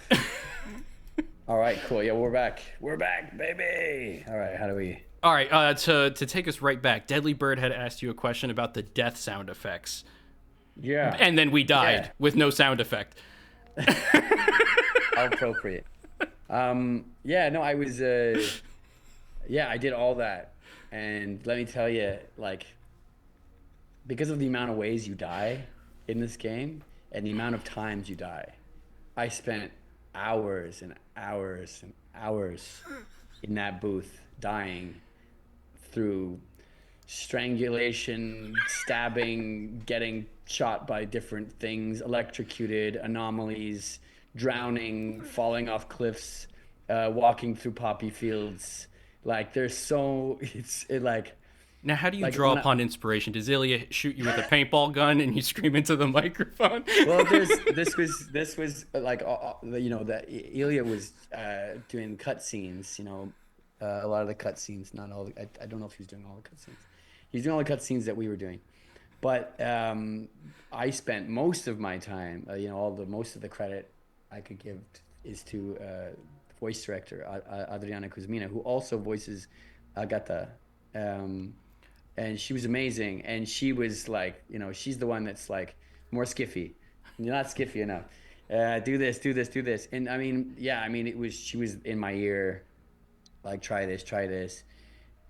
All right, cool. Yeah, we're back. We're back, baby. All right, how do we... All right, to take us right back, Deadly Bird had asked you a question about the death sound effects. Yeah. And then we died with no sound effect. How appropriate. Yeah, no, I was... yeah, I did all that. And let me tell you, because of the amount of ways you die in this game and the amount of times you die, I spent hours and hours and hours in that booth dying through strangulation, stabbing, getting shot by different things, electrocuted, anomalies, drowning, falling off cliffs, walking through poppy fields. Now, how do you draw upon inspiration? Does Ilya shoot you with a paintball gun and you scream into the microphone? Well, this was that Ilya was doing cutscenes. A lot of the cutscenes, not all. I don't know if he was doing all the cutscenes. He's doing all the cutscenes that we were doing, but I spent most of my time. Most of the credit I could give is to voice director Adriana Kuzmina, who also voices Agata. And she was amazing, and she was she's the one that's more skiffy. You're not skiffy enough. Do this. And she was in my ear, try this.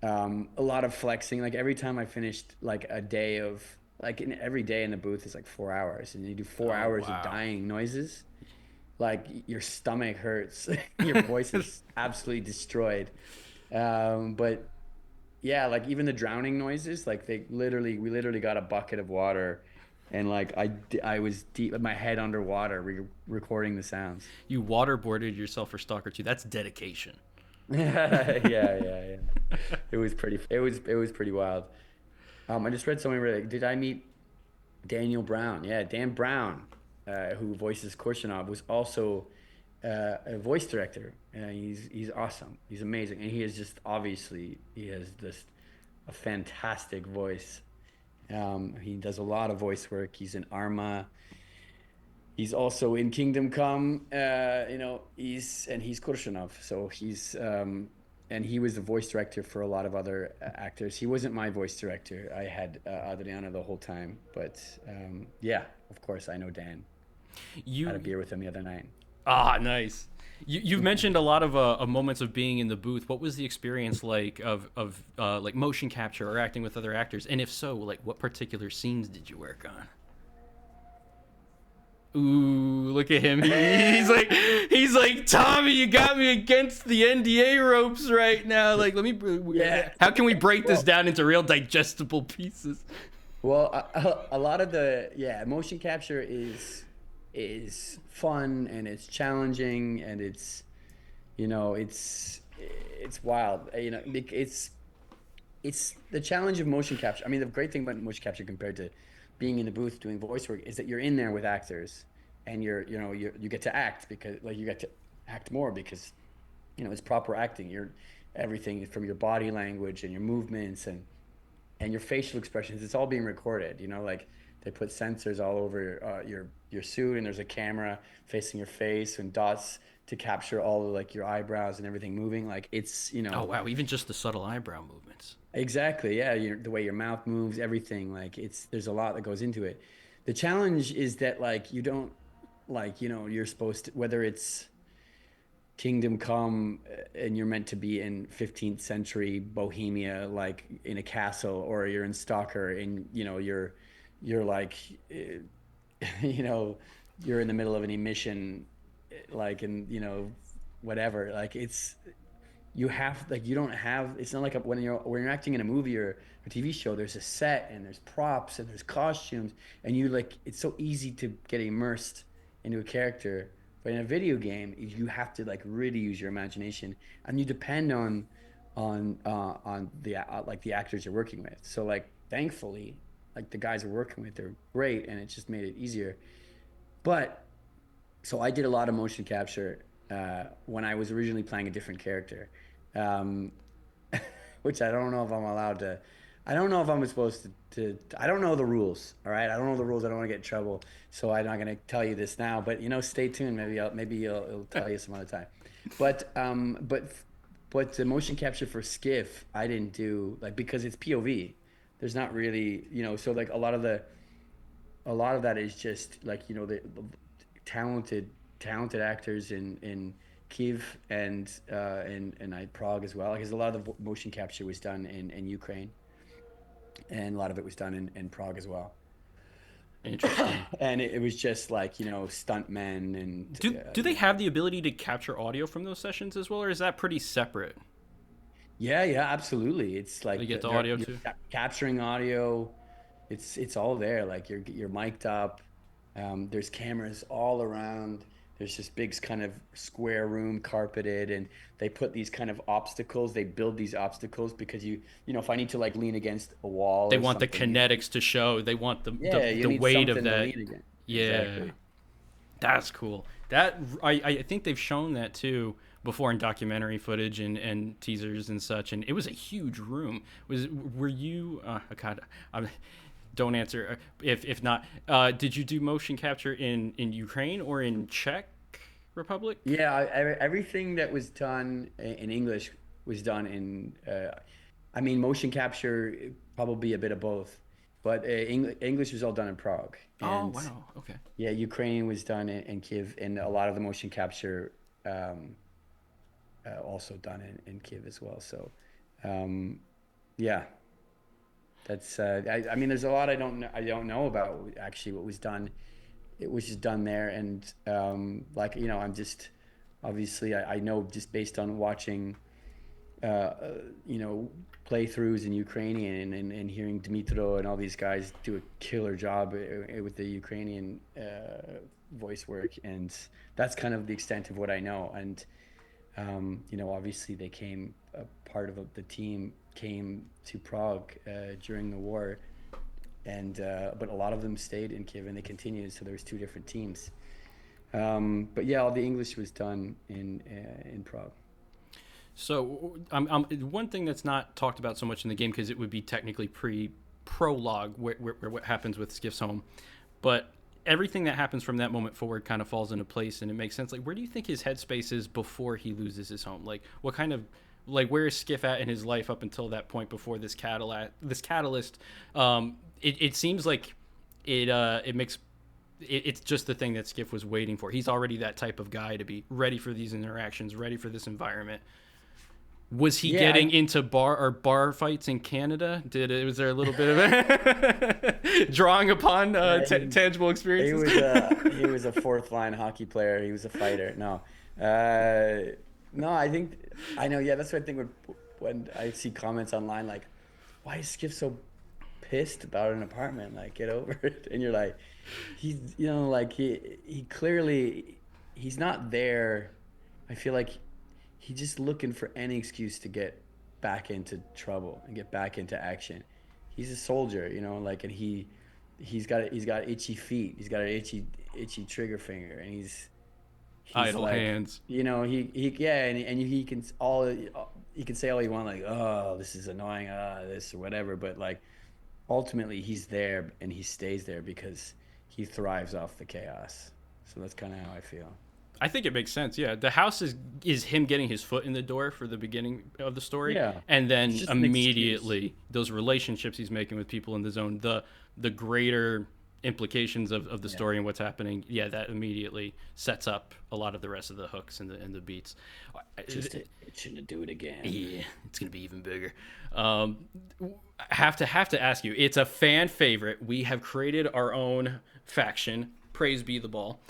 A lot of flexing. Every time I finished a day of every day in the booth is 4 hours, and you do 4 hours of dying noises. Your stomach hurts, your voice is absolutely destroyed. But yeah, even the drowning noises, we literally got a bucket of water, and I was deep, my head underwater, recording the sounds. You waterboarded yourself for STALKER 2. That's dedication. Yeah. It was pretty wild. I just read something. Did I meet Daniel Brown? Yeah, Dan Brown, who voices Korshinov, was also a voice director. He's awesome. He's amazing, and he has a fantastic voice. He does a lot of voice work. He's in Arma. He's also in Kingdom Come. He's Korshinov. So he's and he was the voice director for a lot of other actors. He wasn't my voice director. I had Adriana the whole time. But yeah, of course, I know Dan. You had a beer with him the other night. Ah, nice. You've mentioned a lot of moments of being in the booth. What was the experience like of motion capture or acting with other actors? And if so, what particular scenes did you work on? Ooh, look at him. He's like, Tommy, you got me against the NDA ropes right now. Let me. Yeah. How can we break this down into real digestible pieces? Well, a lot of motion capture is fun, and it's challenging, and it's it's wild. You know, it's the challenge of motion capture. I mean, the great thing about motion capture compared to being in the booth doing voice work is that you're in there with actors, and you get to act because like you get to act more because it's proper acting. You're everything from your body language and your movements and your facial expressions. It's all being recorded. Like they put sensors all over your suit, and there's a camera facing your face and dots to capture all of like your eyebrows and everything moving. Like it's Oh wow, even just the subtle eyebrow movements. exactly, yeah. The way your mouth moves, everything. Like there's a lot that goes into it. The challenge is that like you don't like you're supposed to, whether it's Kingdom Come and you're meant to be in 15th century Bohemia, like in a castle, or you're in Stalker and you're like you know you're in the middle of an emission, like in whatever. Like you have like you don't have it's not like when you're acting in a movie or a TV show. There's a set and there's props and there's costumes, and you like it's so easy to get immersed into a character. But in a video game you have to like really use your imagination, and you depend on the like the actors you're working with. So like thankfully, like the guys we're working with, they're great, and it just made it easier. But so I did a lot of motion capture when I was originally playing a different character, um, which I don't know if I'm allowed to. I don't know if I'm supposed I don't know the rules. All right, I don't know the rules. I don't want to get in trouble, so I'm not going to tell you this now. But stay tuned. Maybe it'll tell you some other time. But but the motion capture for Skiff, I didn't do like because it's POV. There's not really so like a lot of that is just like the talented talented actors in Kiev and Prague as well, because a lot of the motion capture was done in Ukraine, and a lot of it was done in Prague as well. Interesting. And it was just like stuntmen and Do they have the ability to capture audio from those sessions as well, or is that pretty separate? yeah, absolutely. It's They like get the audio you're too. capturing audio. It's all there. Like you're mic'd up. There's cameras all around. There's this big kind of square room carpeted, and they put these kind of obstacles. They build these obstacles because if I need to like lean against a wall They or want the something, kinetics to show. They want the yeah, you the need weight of something to that. lean against. Yeah, Exactly. that's cool. I think they've shown that too before in documentary footage and teasers and such. And it was a huge room. Were you? God, don't answer if not. Did you do motion capture in Ukraine or in Czech Republic? Yeah, everything that was done in English was done in. I mean, motion capture probably a bit of both, but English was all done in Prague, Oh and wow. Okay. yeah, Ukrainian was done in Kiev, and a lot of the motion capture um, also done in Kiev as well. So, um, yeah, that's. I mean, there's a lot I don't know about actually what was done. It was just done there, and like I'm just obviously I know just based on watching uh, uh, you know playthroughs in Ukrainian and hearing Dmitro and all these guys do a killer job with the Ukrainian voice work, and that's kind of the extent of what I know. And obviously they came part of the team came to Prague during the war, and but a lot of them stayed in Kiev and they continued. So there's two different teams. But yeah, all the English was done in Prague. So, one thing that's not talked about so much in the game because it would be technically prologue where what happens with Skiff's home, but everything that happens from that moment forward kind of falls into place and it makes sense. Like, where do you think his headspace is before he loses his home? Like, what kind of where is Skiff at in his life up until that point before this catalyst? It seems like it makes it's just the thing that Skiff was waiting for. He's already that type of guy to be ready for these interactions, ready for this environment. Was he Yeah, getting into bar fights in Canada? Was there a little bit of it drawing upon yeah, tangible he experiences? was a fourth line hockey player. He was a fighter. No, no, I think I know. Yeah, that's what I think when I see comments online like, "Why is Skip so pissed about an apartment? Like, get over it." And you're like, he's like he clearly he's not there. I feel like he's just looking for any excuse to get back into trouble and get back into action. He's a soldier, you know, like, and he's got itchy feet. He's got an itchy trigger finger, and he's Idle like, hands. you know, he yeah, and he can say all he want, like, oh, this is annoying, this or whatever, but like ultimately he's there and he stays there because he thrives off the chaos. So that's kind of how I feel. I think it makes sense. Yeah, the house is him getting his foot in the door for the beginning of the story, Yeah. and then It's just an immediately those relationships he's making with people in the zone, the greater implications of the story and what's happening. Yeah, that immediately sets up a lot of the rest of the hooks and the beats. Just itching to do it again. Yeah, it's gonna be even bigger. I have to ask you. It's a fan favorite. We have created our own faction. Praise be the ball.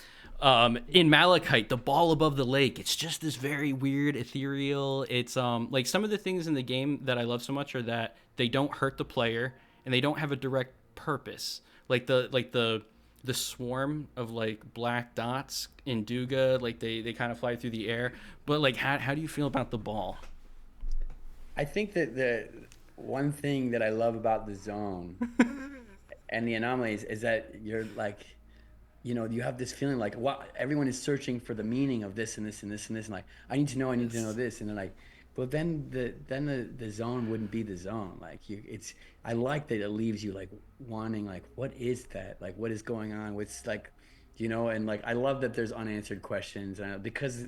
In Malachite, the ball above the lake, it's just this very weird, ethereal. It's like some of the things in the game that I love so much are that they don't hurt the player and they don't have a direct purpose. Like the swarm of like black dots in Duga, like they kind of fly through the air. But like, how do you feel about the ball? I think that the one thing that I love about the zone and the anomalies is that you're like, you know, you have this feeling like, wow, everyone is searching for the meaning of this and this and this and this, and like, I need to know this, and then like, but then the zone wouldn't be the zone. Like I like that it leaves you like wanting, like, what is that? Like, what is going on? What's like, you know, and like I love that there's unanswered questions, because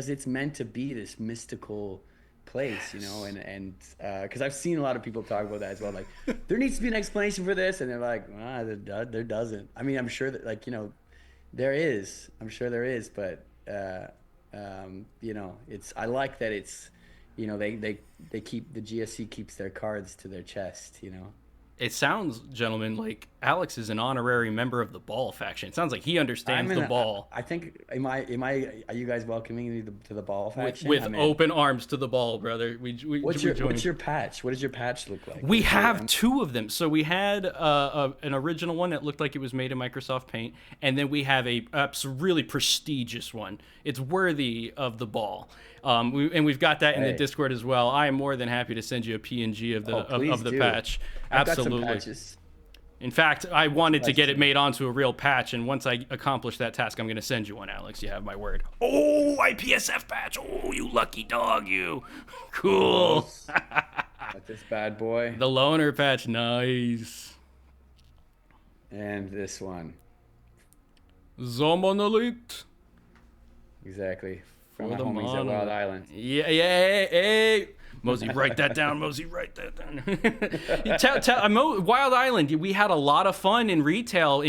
it's meant to be this mystical place, you know, and because I've seen a lot of people talk about that as well, like there needs to be an explanation for this, and they're like, there doesn't. I mean, I'm sure that, like, you know, I'm sure there is, but you know, I like that it's, you know, the GSC keeps their cards to their chest, you know. It sounds, gentlemen, like Alex is an honorary member of the Ball faction. It sounds like he understands the Ball. I think, are you guys welcoming me to the Ball faction? With open arms to the Ball, brother. What's your patch? What does your patch look like? We have two of them. So we had an original one that looked like it was made in Microsoft Paint, and then we have a really prestigious one. It's worthy of the Ball. We've got that in the Discord as well. I am more than happy to send you a PNG of the patch. Absolutely. I've got some patches. In fact, I wanted to get it made onto a real patch, and once I accomplish that task, I'm going to send you one, Alex. You have my word. Oh, IPSF patch. Oh, you lucky dog, you. Cool. Got this bad boy. The loner patch. Nice. And this one. Zomonolith. Exactly. From my homies at Wild Island. Yeah, hey. Mosey, write that down. Mosey, write that down. Wild Island. We had a lot of fun in retail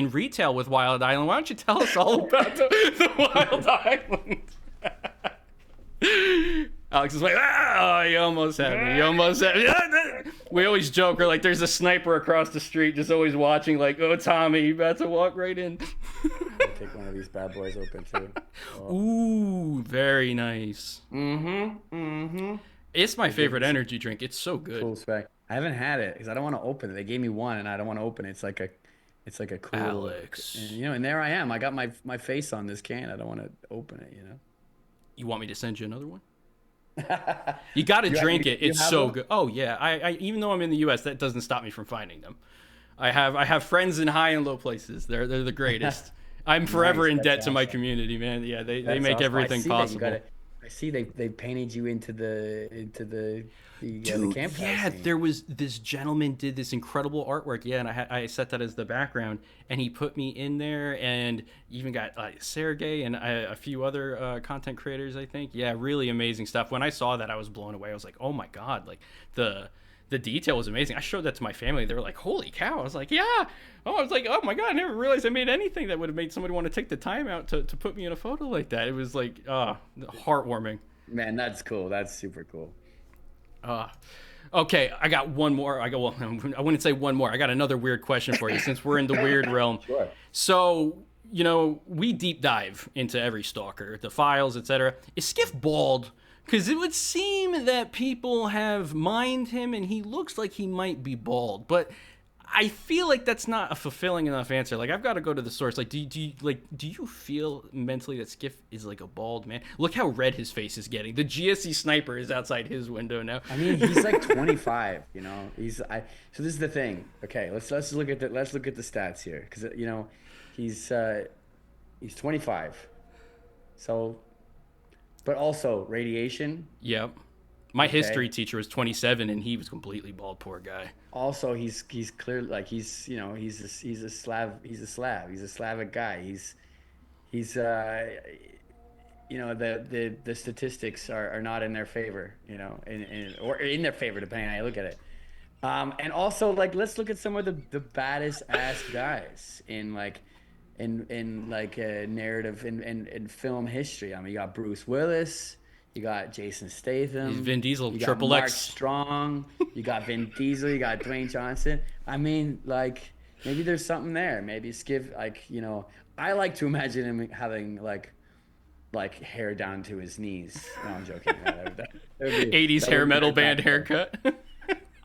with Wild Island. Why don't you tell us all about the Wild Island? Alex is like, you almost had me. You almost had me. We always joke, we're like, there's a sniper across the street just always watching, like, oh, Tommy, you about to walk right in. I'll take one of these bad boys open, too. Oh. Ooh, very nice. It's my favorite energy drink. It's so good. Cool spec. I haven't had it because I don't want to open it. They gave me one, and I don't want to open it. It's like a cool Alex. And, you know, and there I am. I got my face on this can. I don't want to open it. You know. You want me to send you another one? You got to drink it. It's so good. Oh yeah. I even though I'm in the U.S., that doesn't stop me from finding them. I have friends in high and low places. They're the greatest. I'm forever in debt to my community, man. Yeah, they make everything possible. I see they painted you into the camphouse. Yeah, there was this gentleman did this incredible artwork. Yeah, and I set that as the background, and he put me in there, and even got Sergey and a few other content creators, I think. Yeah, really amazing stuff. When I saw that, I was blown away. I was like, oh my god, like the detail was amazing. I showed that to my family. They were like, holy cow. I was like, yeah. Oh, I was like, oh my god, I never realized I made anything that would have made somebody want to take the time out to put me in a photo like that. It was like heartwarming. Man, that's cool. That's super cool. Okay, I got one more. I wouldn't say one more. I got another weird question for you since we're in the weird realm. Sure. So, you know, we deep dive into every stalker, the files, etc. Is Skif bald? Because it would seem that people have mined him and he looks like he might be bald. But I feel like that's not a fulfilling enough answer. Like, I've got to go to the source. Like, do you feel mentally that Skif is like a bald man? Look how red his face is getting. The GSC sniper is outside his window now. I mean, he's like 25. So this is the thing. Okay, let's look at the stats here, because he's 25. So, but also radiation. Yep. My Okay. history teacher was 27, and he was completely bald. Poor guy. Also, he's clear, like he's a Slavic guy. He's the statistics are not in their favor, or in their favor, depending on how you look at it. And also, like, let's look at some of the baddest ass guys in narrative in film history. I mean, you got Bruce Willis, you got Jason Statham, He's Vin Diesel, you got Triple Mark X. Strong, you got Vin Diesel, you got Dwayne Johnson. I mean, like, maybe there's something there. Maybe Skip, I like to imagine him having like hair down to his knees. No, I'm joking. That would 80s hair metal band very haircut.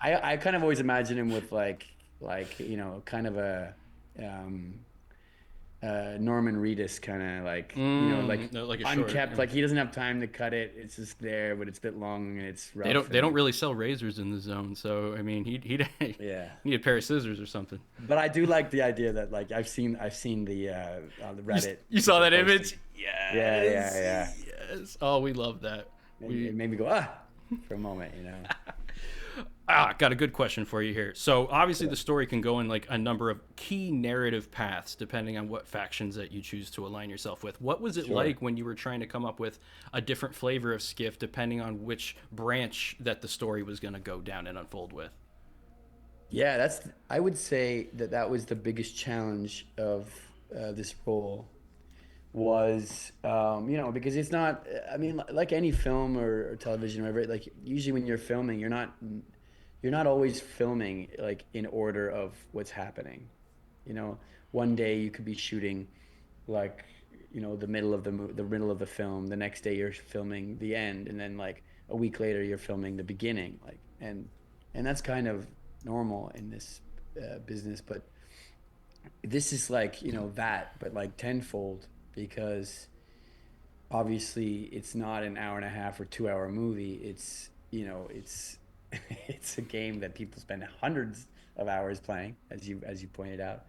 I kind of always imagine him with kind of a Norman Reedus kind of like like a unkept. short. Like, he doesn't have time to cut it. It's just there, but it's a bit long and it's rough. They don't really sell razors in the zone, so I mean, he'd Yeah. need a pair of scissors or something. But I do like the idea that, like, I've seen the on the Reddit. You saw that posted. image? Yes. Yeah. Yes. Oh, we love that. It made me go for a moment, Got a good question for you here. So obviously the story can go in like a number of key narrative paths depending on what factions that you choose to align yourself with. What was it like when you were trying to come up with a different flavor of Skif depending on which branch that the story was going to go down and unfold with? Yeah, I would say that was the biggest challenge of this role was, because it's not, I mean, like any film or television or whatever, like, usually when you're filming, you're not always filming like in order of what's happening. One day you could be shooting like, the middle of the film. The next day you're filming the end, and then like a week later you're filming the beginning. Like, and that's kind of normal in this business, but this is like, but like tenfold, because obviously it's not an hour and a half or 2 hour movie. It's it's a game that people spend hundreds of hours playing, as you pointed out,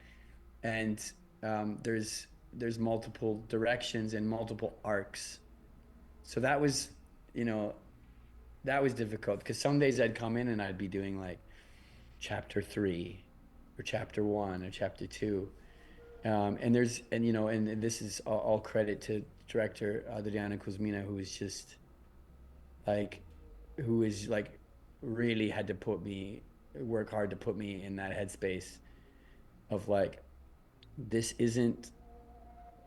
and there's multiple directions and multiple arcs. So that was difficult, because some days I'd come in and I'd be doing like chapter 3 or chapter 1 or chapter 2, and this is all credit to director Adriana Kuzmina, who is like really had to work hard to put me in that headspace of like, this is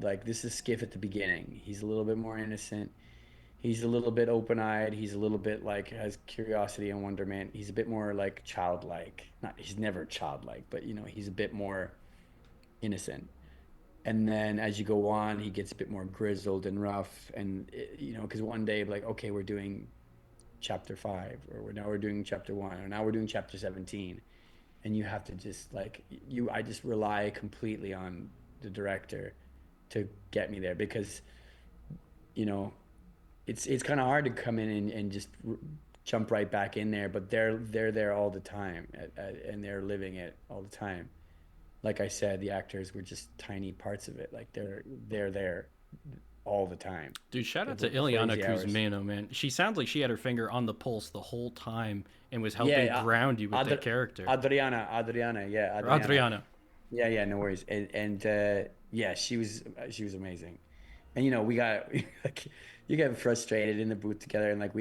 Skif at the beginning. He's a little bit more innocent. He's a little bit open-eyed. He's a little bit like has curiosity and wonderment. He's a bit more like childlike. He's never childlike, but he's a bit more innocent. And then as you go on, he gets a bit more grizzled and rough. And because one day, like, okay, we're doing chapter 5, or now we're doing chapter 1, or now we're doing chapter 17, and you have to just I just rely completely on the director to get me there, because it's kind of hard to come in and just jump right back in there, but they're there all the time, and they're living it all the time. Like I said, the actors were just tiny parts of it. Like, they're there all the time. Dude, shout out to Ileana Kuzmino, man. She sounds like she had her finger on the pulse the whole time and was helping ground you with the character. Adriana. Adriana. Yeah, no worries. And yeah, she was amazing. And we got like, you get frustrated in the booth together, and like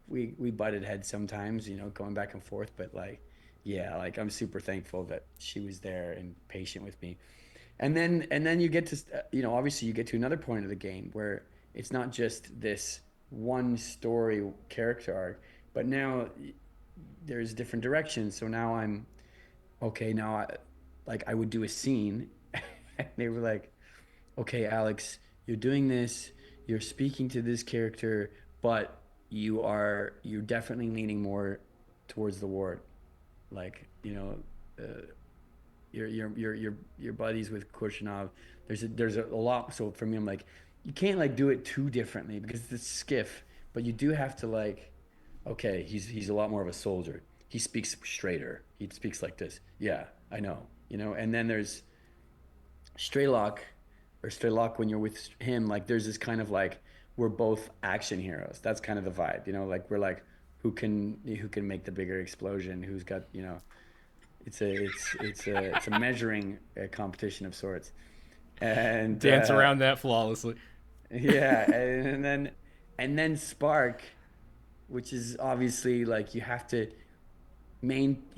we butted heads sometimes, going back and forth, but like, yeah, like, I'm super thankful that she was there and patient with me. And then you get to, obviously you get to another point of the game where it's not just this one story character arc, but now there's different directions. So now I'm, okay, now I would do a scene and they were like, okay, Alex, you're doing this, you're speaking to this character, but you're definitely leaning more towards the ward. Like, you know, your buddies with Korchinov. There's a lot. So for me, I'm like, you can't like do it too differently because it's skiff, but you do have to like, okay, he's a lot more of a soldier. He speaks straighter. He speaks like this. Yeah, I know. And then there's Straylock or Straylock when you're with him, like there's this kind of like we're both action heroes. That's kind of the vibe, like we're like who can make the bigger explosion, who's got, it's a measuring competition of sorts. And Dance around that flawlessly. yeah, and then Spark, which is obviously like you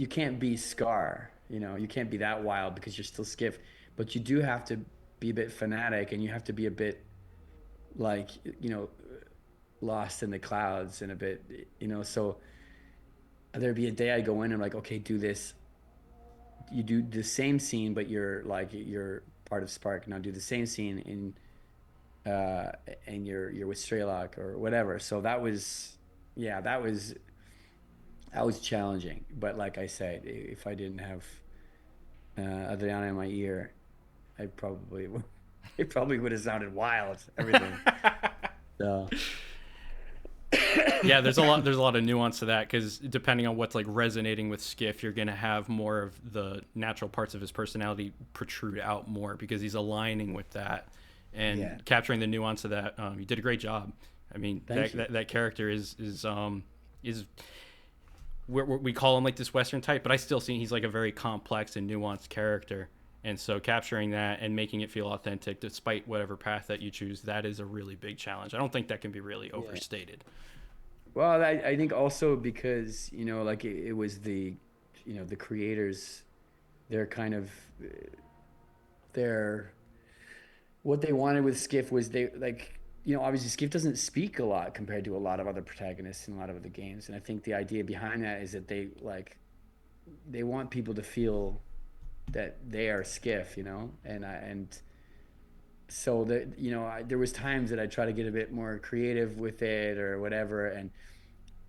can't be Scar, you can't be that wild because you're still Skiff, but you do have to be a bit fanatic and you have to be a bit like, lost in the clouds and a bit, so there'd be a day I go in and I'm like, okay, do this. You do the same scene, but you're part of Spark. Now do the same scene and you're with Straylock or whatever. So yeah, that was challenging. But like I said, if I didn't have Adriana in my ear, I probably it probably would have sounded wild. Everything. So Yeah, there's a lot of nuance to that because depending on what's like resonating with Skiff, you're gonna have more of the natural parts of his personality protrude out more because he's aligning with that and capturing the nuance of that. You did a great job. I mean, that character is we call him like this Western type, but I still see he's like a very complex and nuanced character. And so capturing that and making it feel authentic despite whatever path that you choose, that is a really big challenge. I don't think that can be really overstated. Well, I think also because, like it was the creators, they're kind of, they're, what they wanted with Skiff was they like, obviously Skiff doesn't speak a lot compared to a lot of other protagonists in a lot of other games. And I think the idea behind that is that they want people to feel that they are Skiff, and so that, there was times that I try to get a bit more creative with it or whatever. And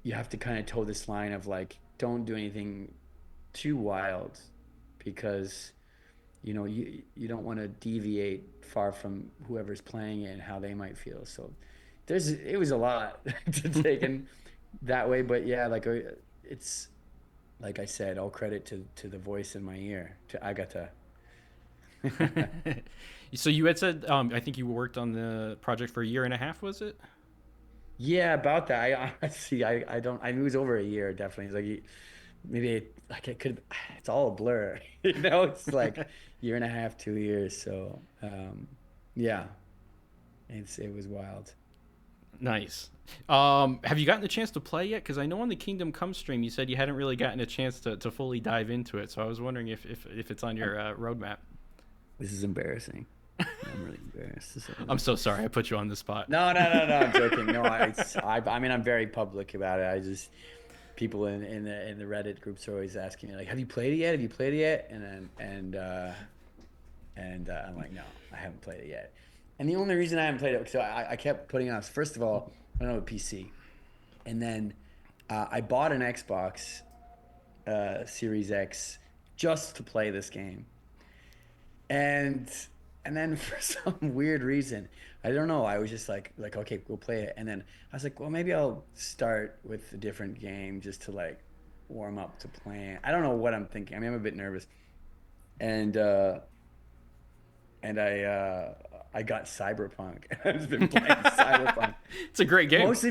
you have to kind of toe this line of like, don't do anything too wild because, you don't want to deviate far from whoever's playing it and how they might feel. So it was a lot to take in that way. But yeah, like it's, like I said, all credit to the voice in my ear, to Agata. So you had said, I think you worked on the project for a year and a half, was it? Yeah, about that. I honestly, I don't, I mean, it was over a year, definitely. It's like, like it could, it's all a blur, it's like year and a half, 2 years. So, yeah, it was wild. Nice. Have you gotten the chance to play yet? Because I know on the Kingdom Come stream, you said you hadn't really gotten a chance to fully dive into it. So I was wondering if it's on your roadmap. This is embarrassing. I'm really embarrassed. I'm so sorry. I put you on the spot. No. I'm joking. No, I mean, I'm very public about it. I just, people in the Reddit groups are always asking me like, "Have you played it yet? Have you played it yet?" And I'm like, "No, I haven't played it yet." And the only reason I haven't played it, so I kept putting it on. First of all, I don't have a PC, and then I bought an Xbox Series X just to play this game, and then for some weird reason, I don't know, I was just like okay, we'll play it. And then I was like, well, maybe I'll start with a different game just to like warm up to playing. I don't know what I'm thinking. I mean, I'm a bit nervous. And I got Cyberpunk. I've been playing Cyberpunk. It's a great game. Mostly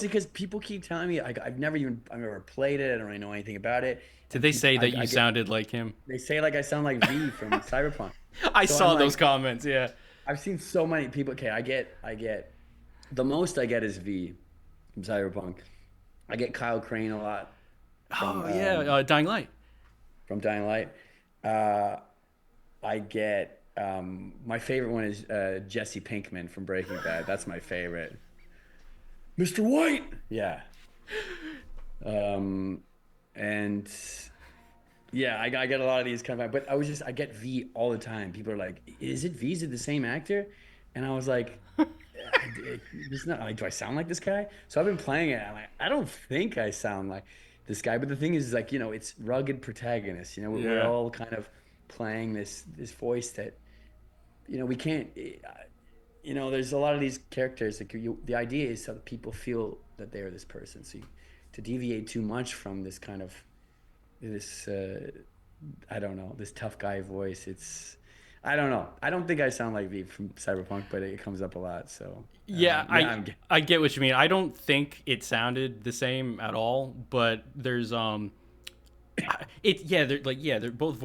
because people keep telling me I've never played it. I don't really know anything about it. Did they say that you sounded like him? They say like I sound like V from Cyberpunk. I saw those comments. Yeah. I've seen so many people. Okay, I get the most I get is V from Cyberpunk. I get Kyle Crane a lot. From, Dying Light. From Dying Light. I get my favorite one is Jesse Pinkman from Breaking Bad. That's my favorite. Mr. White. Yeah. And yeah, I get a lot of these kind of, but I get V all the time. People are like, is it V? Is it the same actor? And I was like, it's not like, do I sound like this guy? So I've been playing it. I'm like, I don't think I sound like this guy. But the thing is, like, it's rugged protagonist. We're all kind of playing this voice that, we can't. There's a lot of these characters. Like, the idea is so that people feel that they are this person. So to deviate too much from this kind of this, I don't know, this tough guy voice. I don't know. I don't think I sound like V from Cyberpunk, but it comes up a lot. So I get what you mean. I don't think it sounded the same at all, but there's they're both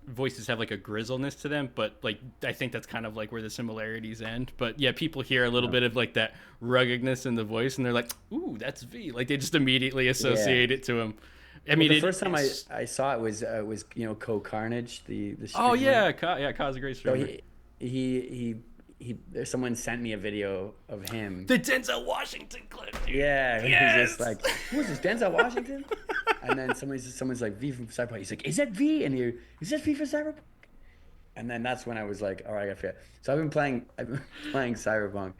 voices have like a grizzleness to them, but like I think that's kind of like where the similarities end. But yeah, people hear a little bit of like that ruggedness in the voice, and they're like, "Ooh, that's V." Like they just immediately associate it to him. I mean, the first time I saw it was Co Carnage, the streamer. Oh yeah, Ka's a great streamer. So he someone sent me a video of him. The Denzel Washington clip. Dude. Yeah, yes! He was just like, "Who is this, Denzel Washington?" And then someone's like, "V from Cyberpunk." He's like, "Is that V?" And is that V for Cyberpunk? And then that's when I was like, "All right, I gotta figure." So I've been playing Cyberpunk,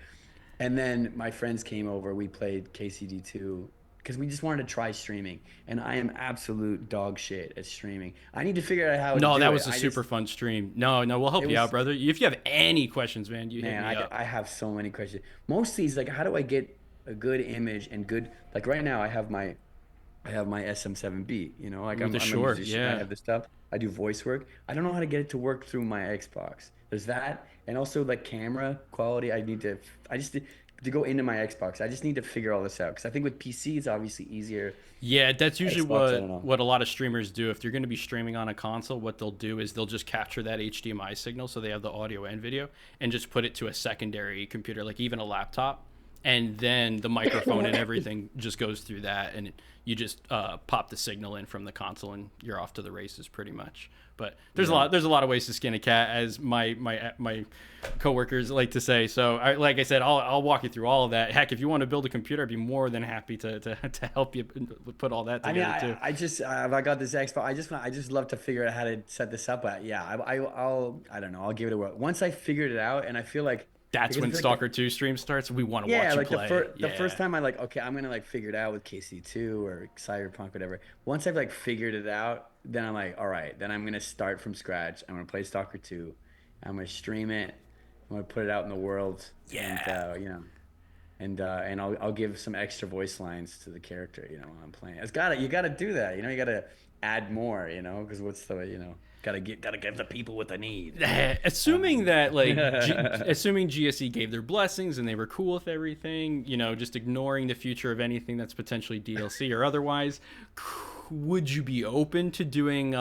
and then my friends came over. We played KCD2 because we just wanted to try streaming, and I am absolute dog shit at streaming. I need to figure out how to do it. No, that was a super fun stream. No, we'll help you out, brother. If you have any questions, man, hit me up. I have so many questions. Mostly is like, how do I get a good image and good, like right now I have my SM7B, like I'm a musician. I have this stuff. I do voice work. I don't know how to get it to work through my Xbox. There's that, and also like camera quality. To go into my Xbox, I just need to figure all this out, because I think with PC it's obviously easier. Yeah, that's usually what a lot of streamers do. If they're going to be streaming on a console, what they'll do is they'll just capture that HDMI signal, so they have the audio and video, and just put it to a secondary computer, like even a laptop, and then the microphone and everything just goes through that, and you just pop the signal in from the console, and you're off to the races pretty much. But there's a lot of ways to skin a cat, as my coworkers like to say. So like I said, I'll walk you through all of that. Heck, if you want to build a computer, I'd be more than happy to help you put all that together too. I just if I got this Xbox, I just love to figure out how to set this up. I don't know. I'll give it a whirl. Once I figured it out, and I feel like that's when Stalker 2 stream starts. We want to watch you play. The first time I okay, I'm gonna figure it out with KC2 or Cyberpunk, whatever. Once I've figured it out, then I'm like, all right, then I'm gonna start from scratch. I'm gonna play Stalker 2. I'm gonna stream it. I'm gonna put it out in the world. Yeah. And I'll give some extra voice lines to the character. When I'm playing. You gotta do that. You gotta add more. Because what's the Gotta give the people what they need. Assuming that assuming GSE gave their blessings and they were cool with everything, just ignoring the future of anything that's potentially DLC or otherwise, would you be open to doing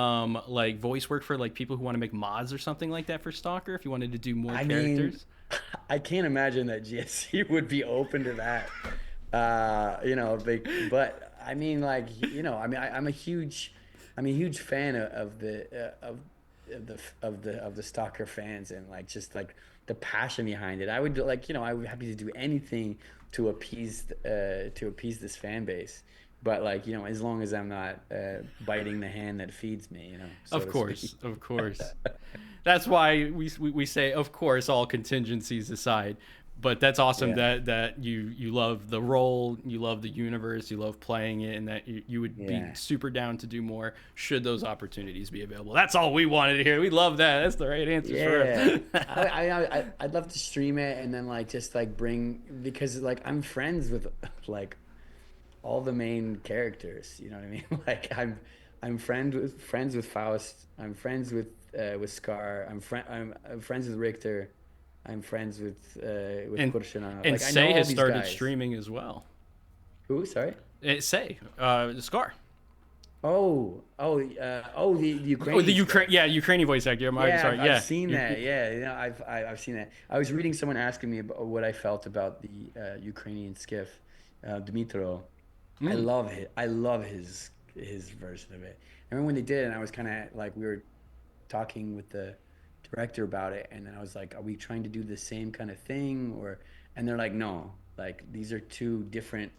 voice work for people who want to make mods or something like that for Stalker, if you wanted to do more characters? I can't imagine that GSE would be open to that. But I mean, I'm a huge fan of the Stalker fans, and the passion behind it. I would I would be happy to do anything to appease this fan base, but as long as I'm not biting the hand that feeds me, so of course. That's why we say, of course, all contingencies aside. But that's awesome that you love the role, you love the universe, you love playing it, and that you would be super down to do more should those opportunities be available. That's all we wanted to hear. We love that. That's the right answer for us. I'd love to stream it, and then bring, because I'm friends with all the main characters. You know what I mean? I'm friends with Faust. I'm friends with Scar. I'm friends with Richter. I'm friends with Kurshina. And s.t.a.l.k.e.r has started streaming as well. Who? Sorry? S.t.a.l.k.e.r, Scar. The Ukrainian. Ukrainian voice actor. I've seen that. Yeah, I've seen that. I was reading someone asking me about what I felt about the Ukrainian Skif, Dmitro. I love his version of it. I remember when they did it, and I was kind of we were talking with the director about it, and then I was like, are we trying to do the same kind of thing, and they're like, no, these are two different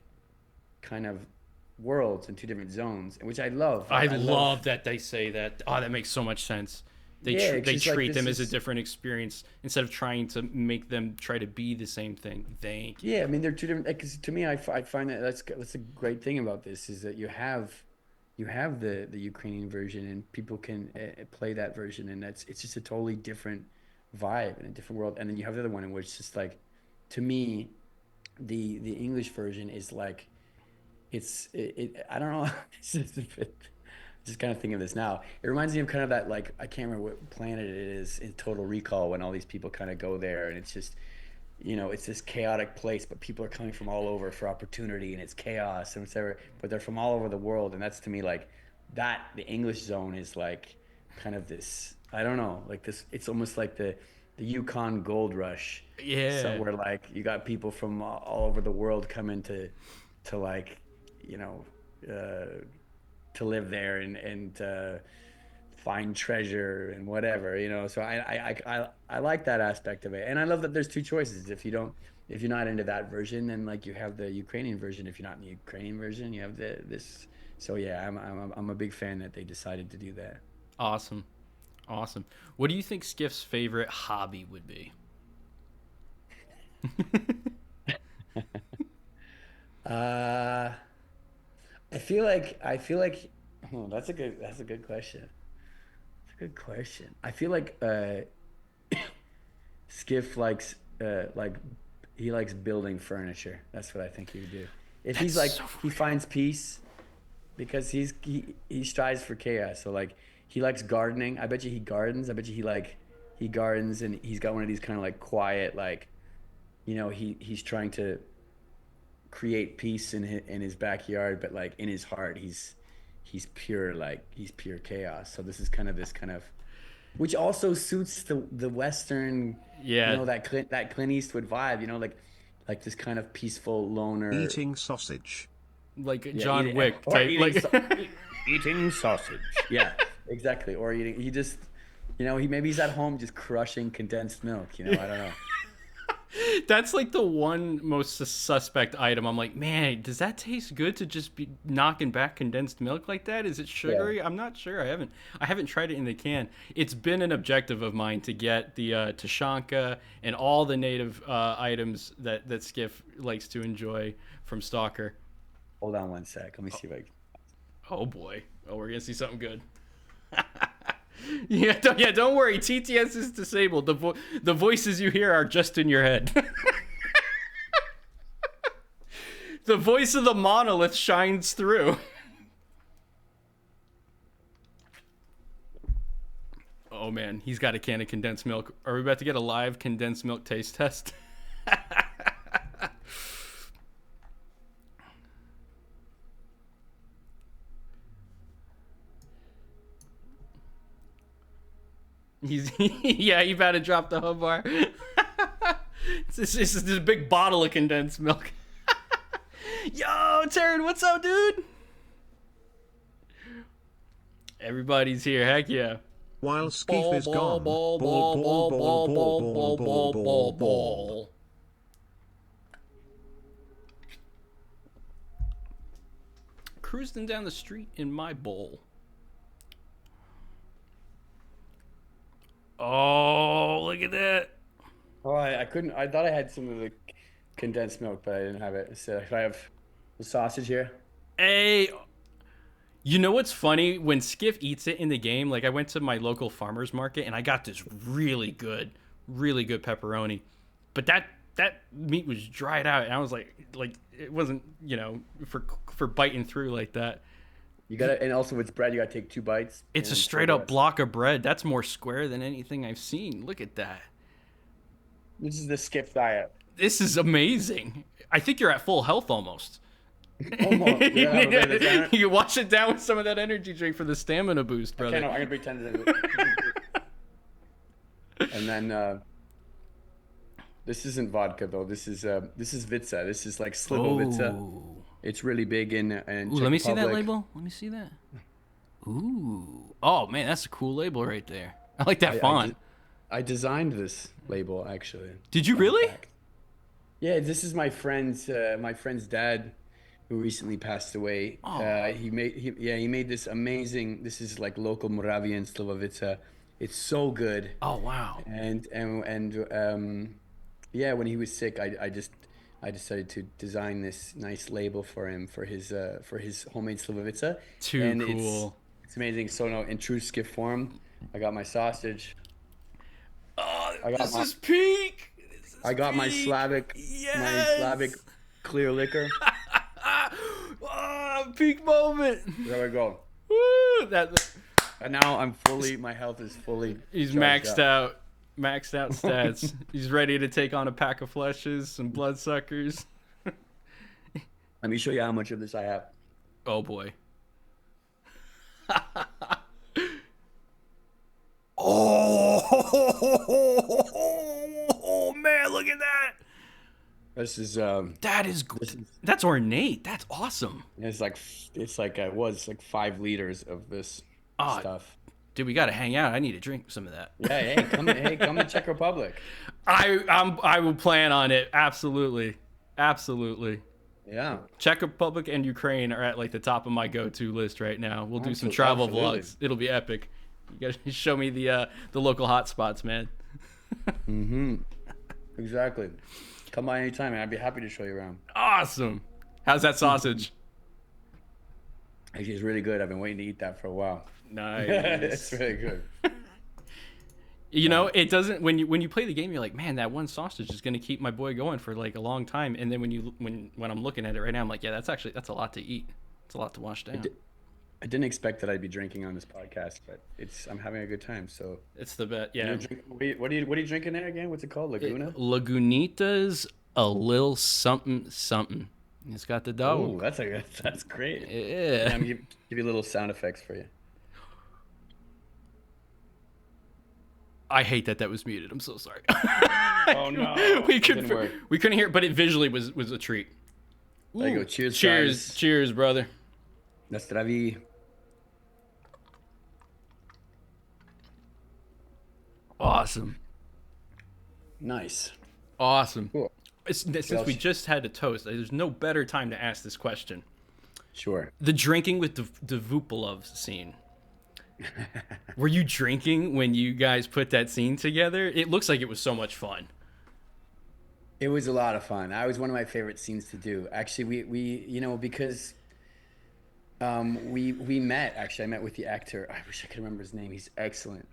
kind of worlds and two different zones, which I love. I love that they say that. That makes so much sense. They treat them as a different experience instead of trying to make them try to be the same thing. Thank you. Yeah, I mean, they're two different, because to me, I find that that's a great thing about this, is that you have you have the Ukrainian version, and people can play that version, and it's just a totally different vibe and a different world. And then you have the other one in which it's just like, to me, the English version is like, I don't know. It's just kind of thinking of this now. It reminds me of kind of that, like, I can't remember what planet it is in Total Recall, when all these people kind of go there, and it's just, it's this chaotic place, but people are coming from all over for opportunity, and it's chaos and whatever, but they're from all over the world. And that's, to me, like, that the English zone is like kind of this, I don't know, like this, it's almost like the Yukon gold rush. So Yeah. where, like, you got people from all over the world coming to like, you know, uh, to live there and find treasure and whatever, So I like that aspect of it, and I love that there's two choices. If you're not into that version, then, like, you have the Ukrainian version. If you're not in the Ukrainian version, you have this. So yeah, I'm a big fan that they decided to do that. Awesome. Awesome. What do you think Skif's favorite hobby would be? Uh, I feel like oh, that's a good question. That's a good question. I feel like Skif likes he likes building furniture. That's what I think he would do. If That's he's like, so he finds peace because he strives for chaos. So, like, he likes gardening. I bet you he gardens. I bet you he gardens, and he's got one of these kind of like quiet, like, he's trying to create peace in his backyard, but, like, in his heart, he's pure, like, he's pure chaos. So this kind of, which also suits the Western, Yeah, that Clint Eastwood vibe, like this kind of peaceful loner. Eating sausage. like Yeah, John eating Wick or type. eating Like, eating sausage. Yeah, exactly. Or eating. He just, he's at home just crushing condensed milk. I don't know. that's like the one most suspect item. I'm like, man, does that taste good to just be knocking back condensed milk like that? Is it Yeah. sugary? I'm not sure. I haven't tried it in the can. It's been an objective of mine to get the Tashanka and all the native items that Skif likes to enjoy from Stalker. Hold on one sec. Let me see if I. Oh boy. Oh, we're gonna see something good. Yeah, don't worry. TTS is disabled. The voices you hear are just in your head. The voice of the monolith shines through. Oh man, he's got a can of condensed milk. Are we about to get a live condensed milk taste test? He's yeah, he about to drop the hub bar. This is a big bottle of condensed milk. Yo, Taryn, what's up, dude? Everybody's here. Heck yeah. While Skif is gone, ball, ball, ball, ball, ball, ball, ball, ball. Cruising down the street in my bowl. Oh, look at that. Oh, I couldn't. I thought I had some of the condensed milk, but I didn't have it. So if I have the sausage here. Hey, you know what's funny? When Skif eats it in the game, like I went to my local farmer's market and I got this really good pepperoni. But that meat was dried out and I was like it wasn't, for biting through like that. You gotta, and also with bread, you gotta take 2 bites. It's a and straight so up block of bread. That's more square than anything I've seen. Look at that. This is the Skip diet. This is amazing. I think you're at full health almost. Almost. Yeah, a bit of that. You wash it down with some of that energy drink for the stamina boost, brother. Okay, no, I'm gonna pretend that. And then this isn't vodka though. This is Vitsa. This is like Slivovitsa. Ooh. It's really big in Ooh, Czech let me see that Republic. label. Let me see that. Ooh. Oh man, that's a cool label right there. I like that font. I designed this label actually. Did you Fun really? fact. Yeah, this is my friend's dad, who recently passed away. Oh. He made this amazing. This is like local Moravian Slivovitsa. It's so good. Oh wow. And yeah, when he was sick, I just I decided to design this nice label for him for his homemade slivovica, Too and cool. it's amazing. So no, in true Skif form, I got my sausage. Oh, I got this my is peak. This is I got my peak. Slavic Yes. clear liquor. Oh, peak moment. There we go. Woo. That And now my health is fully he's charged maxed up. out. Maxed out stats. He's ready to take on a pack of fleshes, some bloodsuckers. Let me show you how much of this I have. Oh boy. Oh man, look at that. This is That is that's ornate. That's awesome. it's like 5 liters of this Ah, stuff. Dude, we gotta hang out. I need to drink some of that. Yeah, come to Czech Republic. I will plan on it. Absolutely. Yeah. Czech Republic and Ukraine are at like the top of my go-to list right now. We'll do some travel Absolutely. vlogs. It'll be epic. You gotta show me the local hotspots, man. Exactly. Come by anytime, and I'd be happy to show you around. Awesome. How's that sausage? Actually, it's really good. I've been waiting to eat that for a while. Nice. It's really good. You know, it doesn't when you play the game, you're like, man, that one sausage is gonna keep my boy going for like a long time. And then when I'm looking at it right now, I'm like, yeah, that's a lot to eat. It's a lot to wash down. I didn't expect that I'd be drinking on this podcast, but I'm having a good time. So It's the best. Yeah. what are you drinking there again? What's it called? Laguna? Lagunitas, a little something something. It's got the Oh, dog. that's great. Yeah. I'm give you little sound effects for you. I hate that was muted. I'm so sorry. Oh no. we It didn't work. couldn't hear it, but it visually was a treat. There you Ooh. go. Cheers, Cheers, guys. cheers, brother. Na zdraví. Awesome. Nice. Awesome. Cool. Since else? we just had a toast, there's no better time to ask this question. Sure. The drinking with the Vupolov scene. Were you drinking when you guys put that scene together? It looks like it was so much fun. It was a lot of fun. That was one of my favorite scenes to do. Actually, we because we met. Actually, I met with the actor. I wish I could remember his name. He's excellent.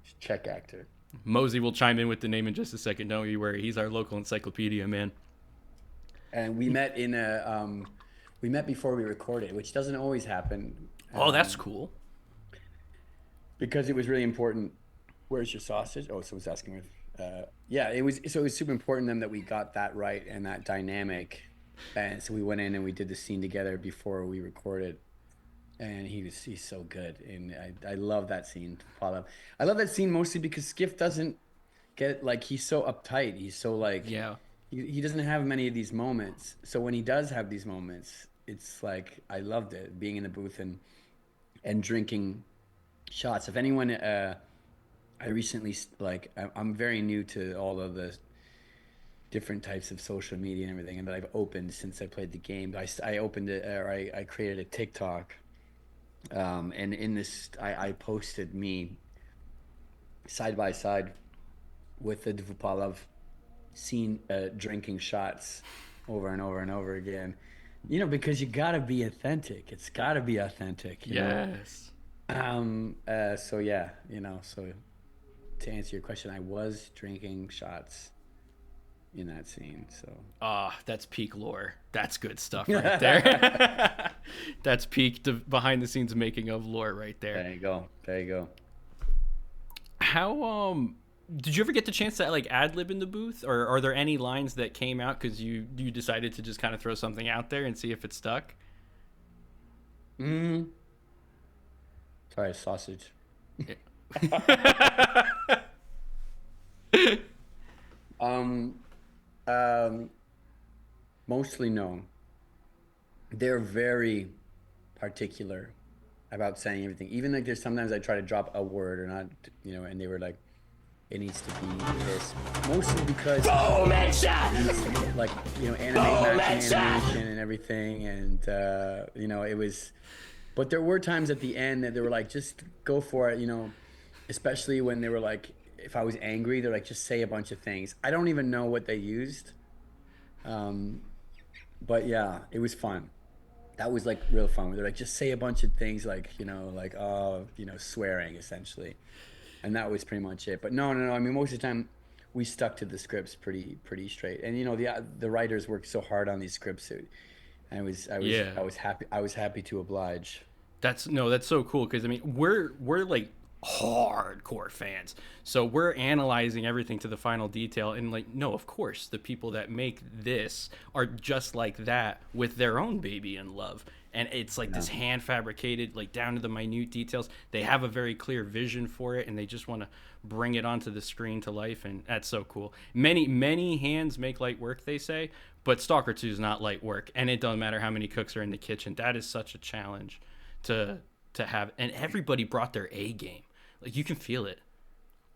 He's a Czech actor. Mosey will chime in with the name in just a second. Don't you worry. He's our local encyclopedia, man. And we met we met before we recorded, which doesn't always happen. Oh, that's cool. Because it was really important. Where's your sausage? Oh, someone's asking me. Yeah, it was super important to them that we got that right and that dynamic. And so we went in and we did the scene together before we recorded. And he's so good. And I love that scene. I love that scene mostly because Skif doesn't get like, he's so uptight. He's so like, Yeah. he doesn't have many of these moments. So when he does have these moments, it's like, I loved it, being in the booth and drinking shots. If anyone, I recently, like, I'm very new to all of the different types of social media and everything, and that I've opened since I played the game. I opened it, or I created a TikTok, and in this, I posted me side by side with the Dvupalov scene, drinking shots over and over and over again. You know, because you gotta be authentic. It's gotta be authentic. You know? Yes. So yeah, you know, so to answer your question, I was drinking shots in that scene. So That's peak lore. That's good stuff right there. That's peak behind the scenes making of lore right there. there you go. How did you ever get the chance to like ad lib in the booth, or are there any lines that came out because you decided to just kind of throw something out there and see if it stuck? Sorry, sausage. Mostly no. They're very particular about saying everything. Even like there's sometimes I try to drop a word or not, you know, and they were like, it needs to be this. Mostly because like, you know, animation and everything, and you know, it was. But there were times at the end that they were like, just go for it, you know, especially when they were like, if I was angry, they're like, just say a bunch of things. I don't even know what they used. Um, but yeah, it was fun. That was like real fun. They're like, just say a bunch of things like, like, swearing essentially. And that was pretty much it. But no. I mean, most of the time we stuck to the scripts pretty straight. And the writers worked so hard on these scripts. I was I was Yeah. I was happy I was happy to oblige. That's no, that's so cool because I mean we're like hardcore fans, so we're analyzing everything to the final detail. And like, no, of course, the people that make this are just like that with their own baby in love, and it's like Yeah. this hand fabricated, like down to the minute details. They have a very clear vision for it, and they just want to bring it onto the screen to life, and that's so cool. Many hands make light work, they say, but Stalker 2 is not light work, and it doesn't matter how many cooks are in the kitchen. That is such a challenge to have, and everybody brought their A game. Like you can feel it.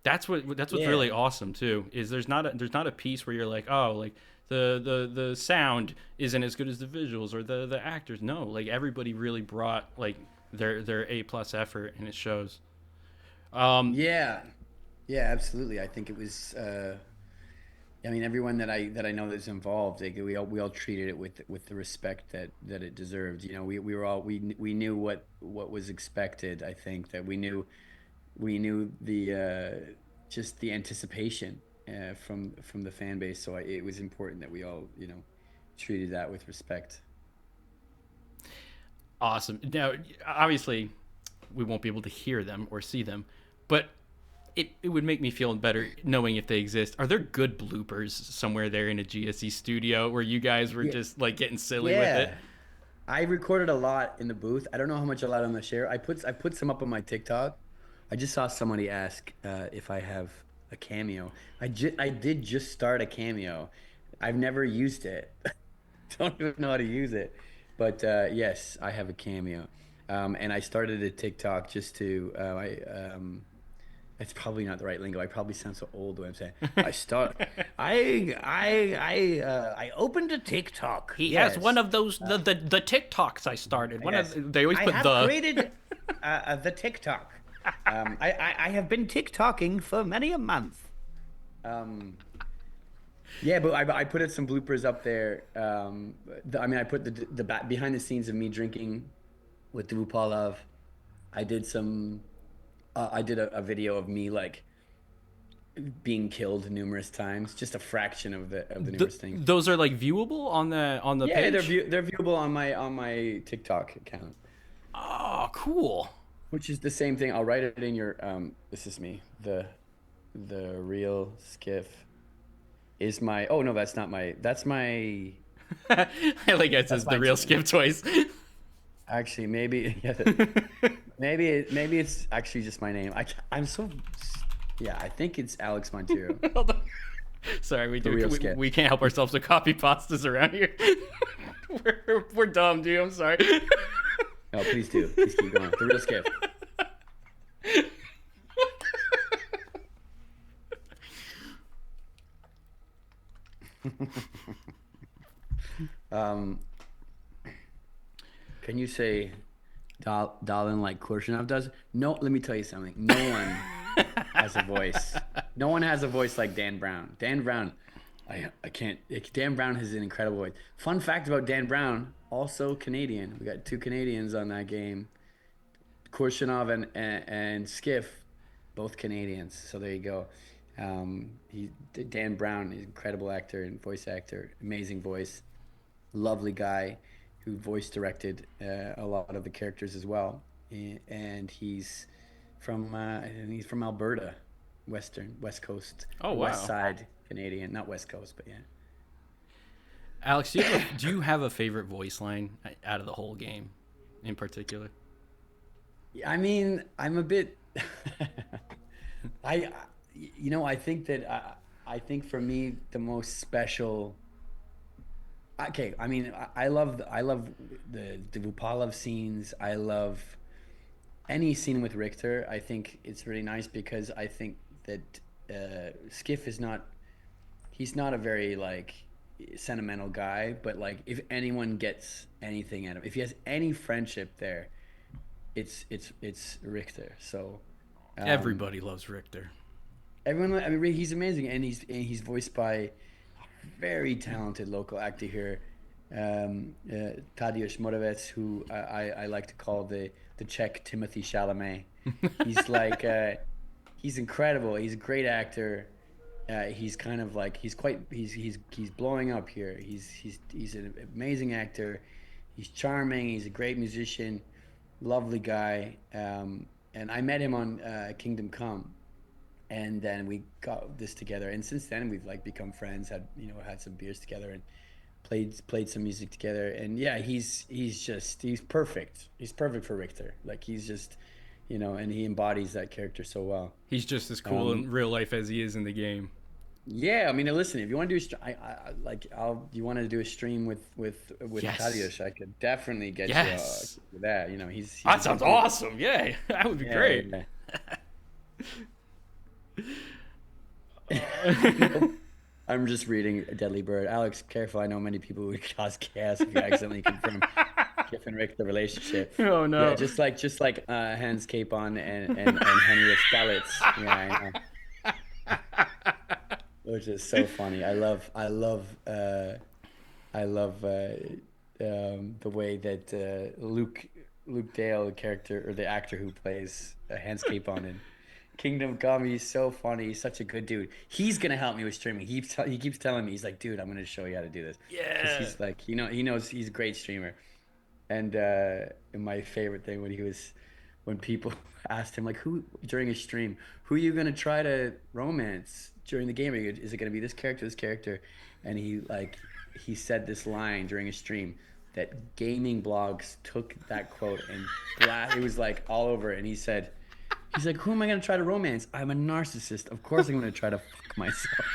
That's what's Yeah. really awesome too. Is there's not a piece where you're like, oh, like the sound isn't as good as the visuals or the actors. No, like everybody really brought like their A+ effort, and it shows. Yeah. Yeah, absolutely. I think it was I mean, everyone that I know that's involved, like, we all treated it with the respect that it deserved. We were all we knew what was expected. I think that we knew the just the anticipation from the fan base. So it was important that we all treated that with respect. Awesome. Now, obviously, we won't be able to hear them or see them, but it would make me feel better knowing if they exist. Are there good bloopers somewhere there in a GSE studio where you guys were Yeah, just like getting silly with it? yeah. I recorded a lot in the booth. I don't know how much allowed on the share. I put some up on my TikTok. I just saw somebody ask if I have a Cameo. I did just start a Cameo. I've never used it. Don't even know how to use it. But yes, I have a Cameo. And I started a TikTok just to it's probably not the right lingo. I probably sound so old when I'm saying I opened a TikTok. He has one Yes. of those the TikToks I started. One Yes, of they always I put have the. created the TikTok. I have been TikToking for many a month. Um, yeah, but I put some bloopers up there. I mean, I put the behind the scenes of me drinking with the Lupalov. I did some. I did a video of me like being killed numerous times, just a fraction of the numerous things. Those are like viewable on the Yeah, they're page. they're viewable on my TikTok account. Oh, cool. Which is the same thing. I'll write it in your this is me. The real skiff is my oh no, that's my I like it that's says the my real Skip twice. actually maybe yeah, maybe it's actually just my name. I'm so yeah, I think it's Alex Montyro. Hold on. Sorry, we The do. real We, skiff. we can't help ourselves with copy pastas around here. we're dumb, dude. I'm sorry. No, please do. Please keep going. The real skiff. Um can you say Dalin like Korshunov does? No, let me tell you something. No one has a voice. No one has a voice like Dan Brown. Dan Brown, I can't. Dan Brown has an incredible voice. Fun fact about Dan Brown, also Canadian. We got two Canadians on that game. Korshunov and Skif, both Canadians. So there you go. Dan Brown, he's an incredible actor and voice actor, amazing voice, lovely guy who voice directed a lot of the characters as well. And he's from Alberta, West Coast, Oh West wow, Side Canadian, not West Coast, but yeah. Alex, do you have a favorite voice line out of the whole game, in particular? I mean, I'm a bit. I, I think that I think for me the most special. Okay, I mean, I love the Vupalov scenes. I love any scene with Richter. I think it's really nice because I think that Skiff is not. He's not a very like sentimental guy, but like if anyone gets anything out of, if he has any friendship there, it's Richter. So um, Everybody loves Richter. everyone, I mean, he's amazing, and he's voiced by very talented local actor here, Tadeusz Moravec, who I like to call the Czech Timothy Chalamet. He's like he's incredible. He's a great actor. He's kind of like he's blowing up here. He's an amazing actor. He's charming. He's a great musician, lovely guy. And I met him on Kingdom Come, and then we got this together. And since then we've like become friends. Had some beers together and played some music together. And yeah, he's perfect. He's perfect for Richter. Like he's just and he embodies that character so well. He's just as cool in real life as he is in the game. Yeah, I mean, listen, if you want to do you want to do a stream with Yes. Tadeusz, I could definitely get Yes. you that. He's That sounds awesome. Yeah, that would be great. Yeah. I'm just reading a Deadly Bird. Alex, careful. I know many people would cause chaos if you accidentally confirm Skif and Rick the relationship. Oh no! Yeah, just like Hans Capon and Henry S.t.a.l.k.e.r. Yeah, I know. Which is so funny. I love the way that Luke Dale, the character or the actor who plays Hans Capon in Kingdom Come, he's so funny. He's such a good dude. He's gonna help me with streaming. He keeps telling me, he's like, dude, I'm gonna show you how to do this. Yeah. He's like, he knows he's a great streamer. And my favorite thing when people asked him like, who during a stream, who are you gonna try to romance during the game? Is it gonna be this character? And he said this line during a stream that gaming blogs took that quote and it was like all over it. And he's like, who am I gonna try to romance? I'm a narcissist. Of course I'm gonna try to fuck myself.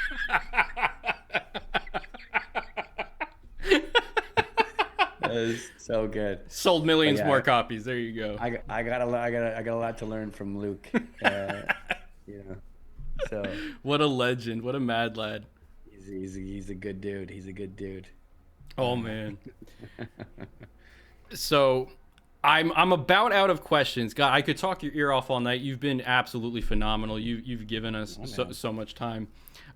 That is so good. Sold millions more copies. There you go. I got a lot to learn from Luke. So what a legend! What a mad lad! He's a good dude. He's a good dude. Oh man. So I'm about out of questions. God, I could talk your ear off all night. You've been absolutely phenomenal. You've given us so much time.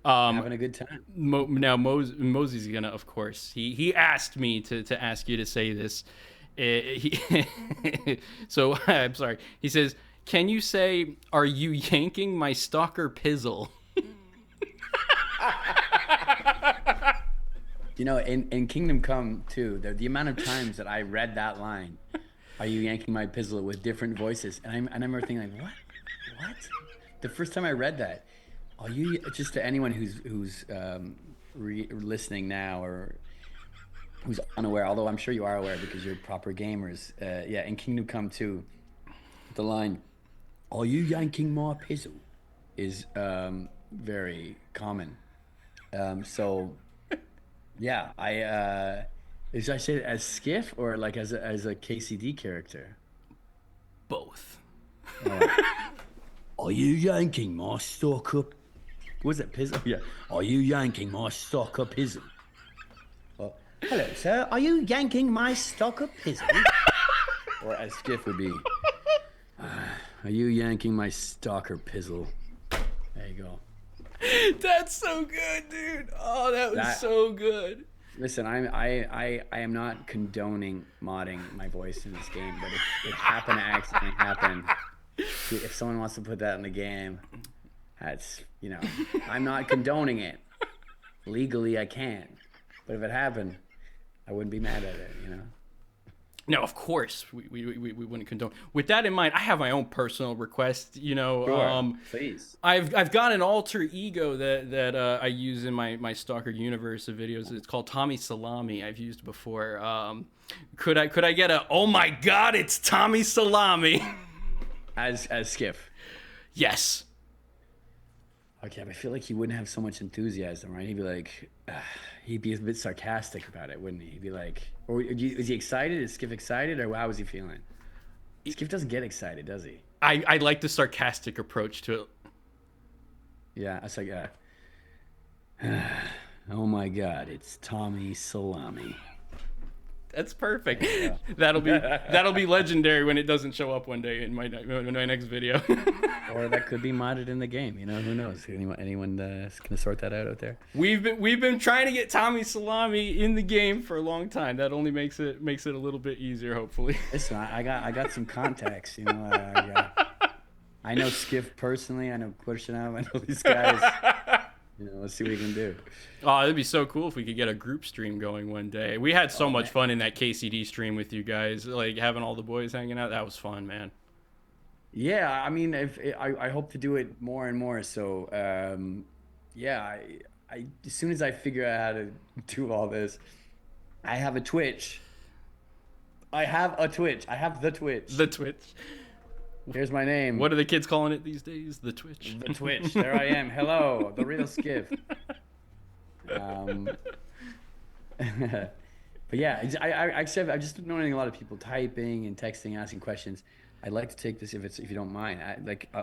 Having a good time. Now Mosey's gonna, of course. He asked me to ask you to say this. So I'm sorry. He says, "Can you say, are you yanking my stalker pizzle?" In Kingdom Come 2, the amount of times that I read that line, "Are you yanking my pizzle?" with different voices, and I remember thinking like, what? The first time I read that, just to anyone who's listening now or who's unaware, although I'm sure you are aware because you're proper gamers. In Kingdom Come 2, the line, "Are you yanking my pizzle?" is very common. Yeah, I say it as Skif or like as a KCD character? Both. Are you yanking my stalker? Was it pizzle? Yeah. Are you yanking my stalker pizzle? Hello, sir. Are you yanking my stalker pizzle? Or as Skif would be, are you yanking my stalker pizzle? There you go. That's so good, dude. Oh, that was so good. Listen, I am not condoning modding my voice in this game, but if it happened to accidentally happen, if someone wants to put that in the game, that's I'm not condoning it. Legally, I can, but if it happened, I wouldn't be mad at it. No, of course we wouldn't condone. With that in mind, I have my own personal request. Sure, please. I've got an alter ego that I use in my Stalker universe of videos. It's called Tommy Salami. I've used before. Could I get a "Oh my God, it's Tommy Salami" as Skif? Yes. Okay, but I feel like he wouldn't have so much enthusiasm, right? He'd be like, he'd be a bit sarcastic about it, wouldn't he? He'd be like, is he excited? Is Skif excited, or how is he feeling? Skif doesn't get excited, does he? I like the sarcastic approach to it. Yeah, it's like, oh my God, it's Tommy Salami. That's perfect. That'll be legendary when it doesn't show up one day in my next video. Or that could be modded in the game. You know, who knows? Anyone can sort that out there? We've been trying to get Tommy Salami in the game for a long time. That only makes it a little bit easier, hopefully. Listen, I got some contacts. You know, I know Skif personally. I know Kurchinov. I know these guys. You know, let's see what we can do. Oh, it'd be so cool if we could get a group stream going one day. We had so much fun in that KCD stream with you guys, like having all the boys hanging out. That was fun, man. Yeah, I mean, I hope to do it more and more. So, yeah, I as soon as I figure out how to do all this, I have a Twitch. I have the Twitch. The Twitch. Here's my name. What are the kids calling it these days? The Twitch. The Twitch. There I am. Hello, the real Skif. But yeah, I'm just noticing a lot of people typing and texting, asking questions. I'd like to take this if you don't mind.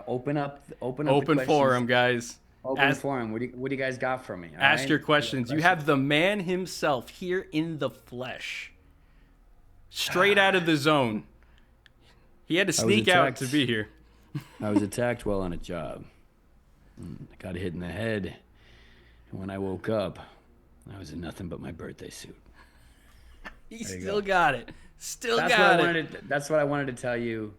Open up the forum, guys. Open forum. What do you guys got for me? Ask your questions. You have the man himself here in the flesh, straight out of the zone. He had to sneak out to be here. I was attacked while on a job. I got hit in the head, and when I woke up, I was in nothing but my birthday suit. He still got it. That's what I wanted to tell you.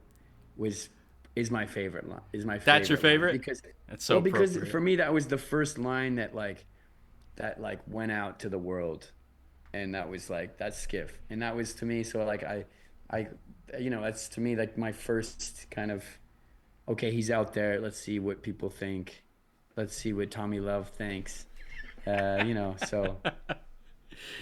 Is my favorite line. That's your favorite? Because that's so because appropriate. for me that was the first line that went out to the world, and that was like that's Skif, and that was to me. So like I you know, that's to me like my first kind of okay, he's out there. Let's see what people think. Let's see what Tommy Love thinks. You know, so.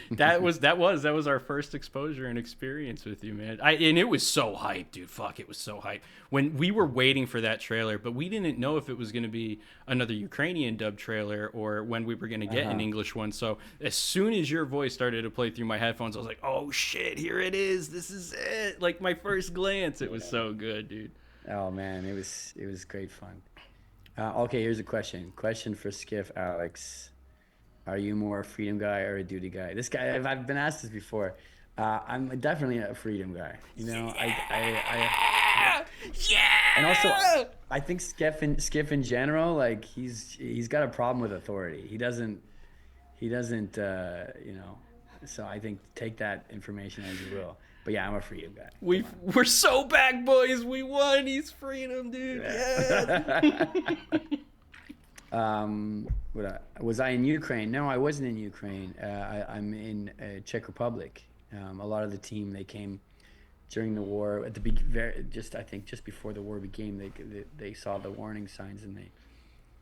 that was our first exposure and experience with you, man. And it was so hype, dude. Fuck, it was so hype when we were waiting for that trailer, but we didn't know if it was going to be another Ukrainian dub trailer or when we were going to get an English one. So as soon as your voice started to play through my headphones, I was like, oh shit, here it is. This is it. Like my first glance, it was so good, dude. Oh man, it was great fun. Okay, here's a question for Skif, Alex. Are you more a freedom guy or a duty guy? This guy, I've been asked this before. I'm definitely a freedom guy. You know, yeah. And also, I think Skif in general, like he's got a problem with authority. He doesn't. You know. So I think take that information as you will. But yeah, I'm a freedom guy. We're so back, boys. We won. He's freedom, dude. Yeah. Was I in Ukraine? No, I wasn't in Ukraine. I'm in Czech Republic. A lot of the team, they came during the war at the just before the war began. They saw the warning signs and they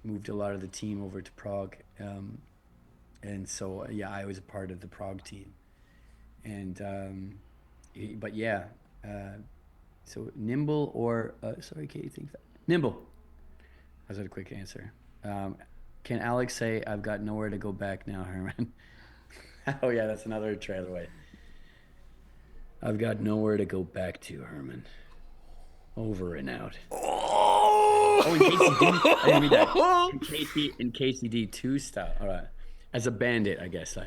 moved a lot of the team over to Prague. And so yeah, I was a part of the Prague team. And but yeah, so nimble or sorry, Katie, think that nimble. That's a quick answer. Can Alex say, I've got nowhere to go back now, Herman? Oh, yeah, that's another trailer way. I've got nowhere to go back to, Herman. Over and out. Oh, in KCD? I didn't read that. In KCD 2 style. All right. As a bandit, I guess.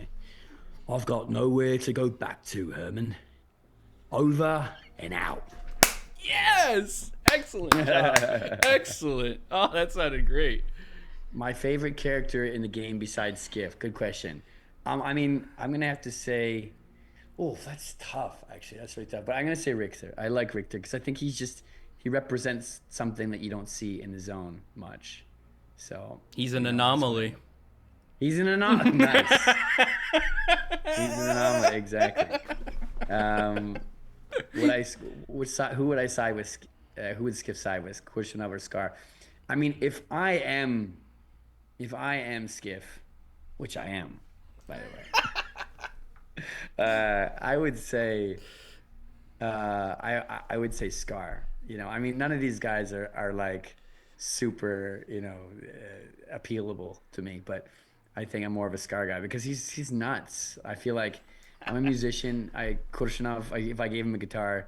I've got nowhere to go back to, Herman. Over and out. Yes! Excellent job. Excellent. Oh, that sounded great. My favorite character in the game besides Skif. Good question. I mean, I'm gonna have to say, oh, that's tough. Actually, that's really tough. But I'm gonna say Richter. I like Richter because I think he represents something that you don't see in the zone much. So he's an anomaly. He's an anomaly. Nice. He's an anomaly. Exactly. Who would I side with? Who would Skif side with? Kurchinov or s.t.a.l.k.e.r? I mean, if I am Skif, which I am, by the way, I would say, I would say s.t.a.l.k.e.r. You know, I mean, none of these guys are like super, you know, appealable to me, but I think I'm more of a s.t.a.l.k.e.r. guy because he's nuts. I feel like I'm a musician. Kurchinov, if I gave him a guitar,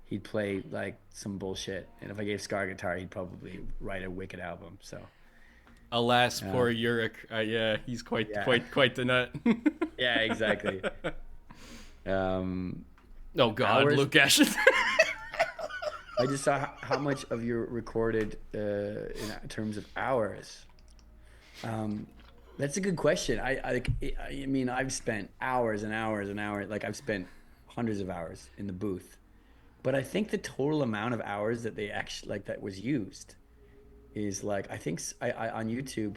he'd play like some bullshit, and if I gave s.t.a.l.k.e.r. guitar, he'd probably write a wicked album. So, alas, poor Yurik. Yeah, he's quite the nut. Yeah, exactly. Oh God, Luke Ashes. I just saw how much of your recorded in terms of hours. Um, that's a good question. I mean, I've spent hours and hours and hours. Like I've spent hundreds of hours in the booth, but I think the total amount of hours that they actually like that was used is like I think I on YouTube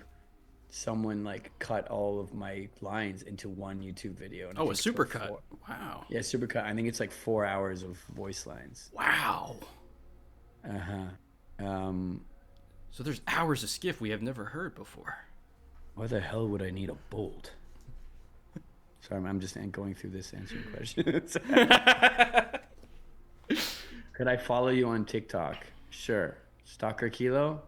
someone like cut all of my lines into one YouTube video, and I Oh, a think it's like supercut. four. Wow. Yeah, supercut. I think it's like 4 hours of voice lines. Wow. Uh-huh. Um, So there's hours of skiff we have never heard before. why the hell would I need a bolt? Sorry, I'm just going through this answering questions. Could I follow you on TikTok? Sure. Stalker Kilo?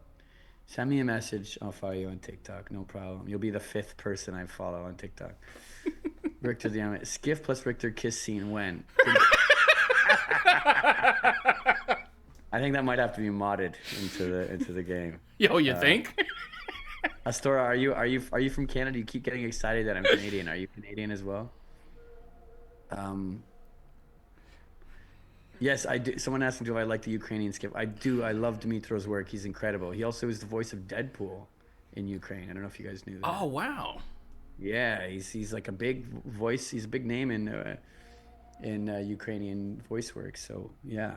Send me a message. I'll follow you on TikTok. No problem. You'll be the 5th person I follow on TikTok. Richter the Skif plus Richter kiss scene when? I think that might have to be modded into the game. Yo, you think? Astora, are you from Canada? You keep getting excited that I'm Canadian. Are you Canadian as well? Yes, I do. Someone asked me, do I like the Ukrainian Skip? I do. I love Dimitro's work. He's incredible. He also is the voice of Deadpool in Ukraine. I don't know if you guys knew that. Oh, wow. Yeah, he's like a big voice. He's a big name in Ukrainian voice work. So yeah,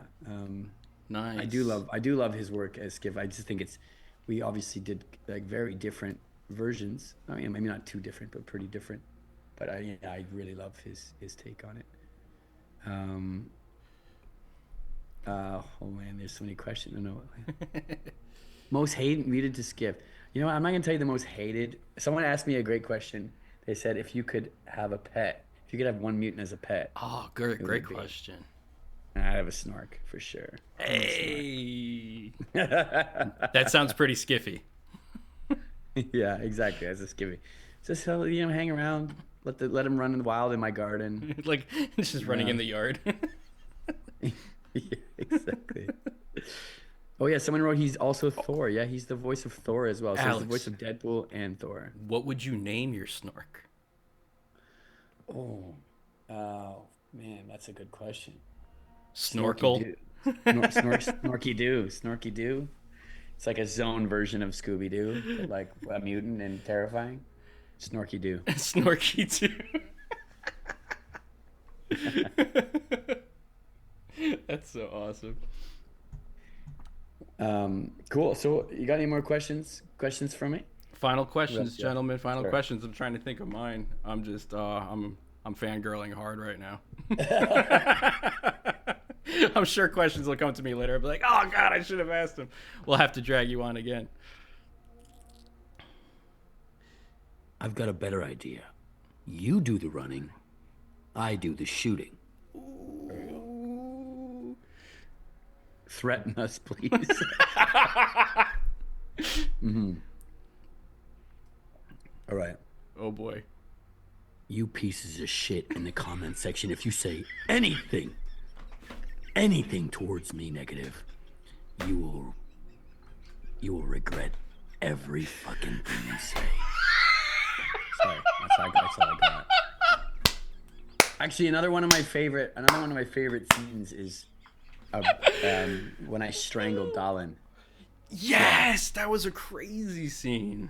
Nice. I do love his work as Skip. I just think we obviously did like very different versions. I mean, maybe not too different, but pretty different. But I really love his take on it. Oh man, there's so many questions. I know. Most hated muted to Skip. You know what? I'm not gonna tell you the most hated. Someone asked me a great question. They said if you could have a pet, if you could have one mutant as a pet, Oh, great question. I'd have a Snork for sure. Hey. That sounds pretty skiffy. Yeah, exactly. As a skivvy, just hang around, let him run in the wild in my garden. Like, it's just running in the yard. Yeah, exactly. Oh yeah, someone wrote he's also Thor. Yeah, he's the voice of Thor as well. So he's the voice of Deadpool and Thor. What would you name your Snork? Oh man, that's a good question. Snorkel? Snorky Doo. It's like a zone version of Scooby Doo, but like a mutant and terrifying. Snorky Doo. Snorky too. That's so awesome. Cool. So you got any more questions for me? Final questions, Yeah. gentlemen. Final Sure. questions. I'm trying to think of mine. I'm just I'm fangirling hard right now. I'm sure questions will come to me later. I'll be like, oh God, I should have asked him. We'll have to drag you on again. I've got a better idea. You do the running, I do the shooting. Threaten us, please. All right. Oh boy. You pieces of shit in the comment section, if you say anything towards me negative, you will regret every fucking thing you say. Sorry, that's all I got. Actually, another one of my favorite scenes is when I strangled Dalin. Yes, that was a crazy scene.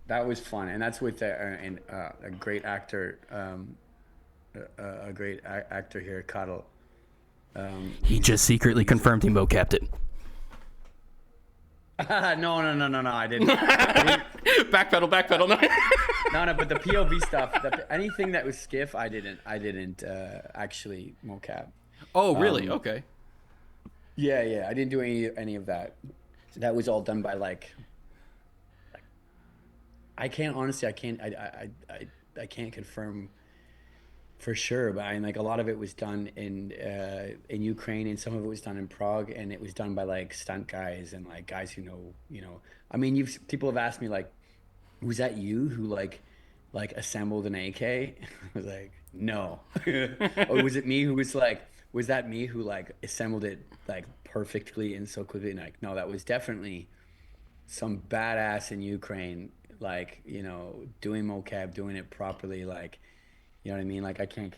That was fun, and that's with a great actor, a great actor here, Cuddle. He just secretly confirmed he mocapped it. No, I didn't. Backpedal. No, but the POV stuff, anything that was Skif, I didn't actually mocap. Oh, really? Okay. Yeah, I didn't do any of that. That was all done by like I can't confirm for sure, but I mean, like a lot of it was done in Ukraine, and some of it was done in Prague, and it was done by like stunt guys and like guys who know. I mean, people have asked me like, was that you who like assembled an AK? I was like, no. Or was it me who was that me who like assembled it like perfectly and so quickly? And like, no, that was definitely some badass in Ukraine, like, doing mocap, doing it properly, like, you know what I mean? Like I can't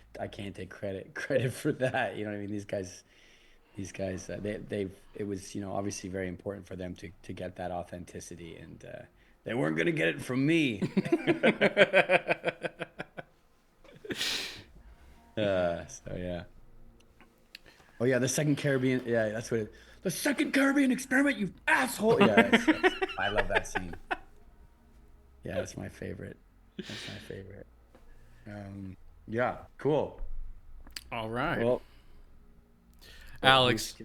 take credit for that. You know what I mean? These guys these guys, it was, you know, obviously very important for them to get that authenticity, and they weren't gonna get it from me. So yeah. Oh yeah, the second Caribbean. Yeah, that's what. The second Caribbean experiment, you asshole. Yeah, I love that scene. Yeah, that's my favorite. That's my favorite. Yeah, cool. All right. Well, Alex,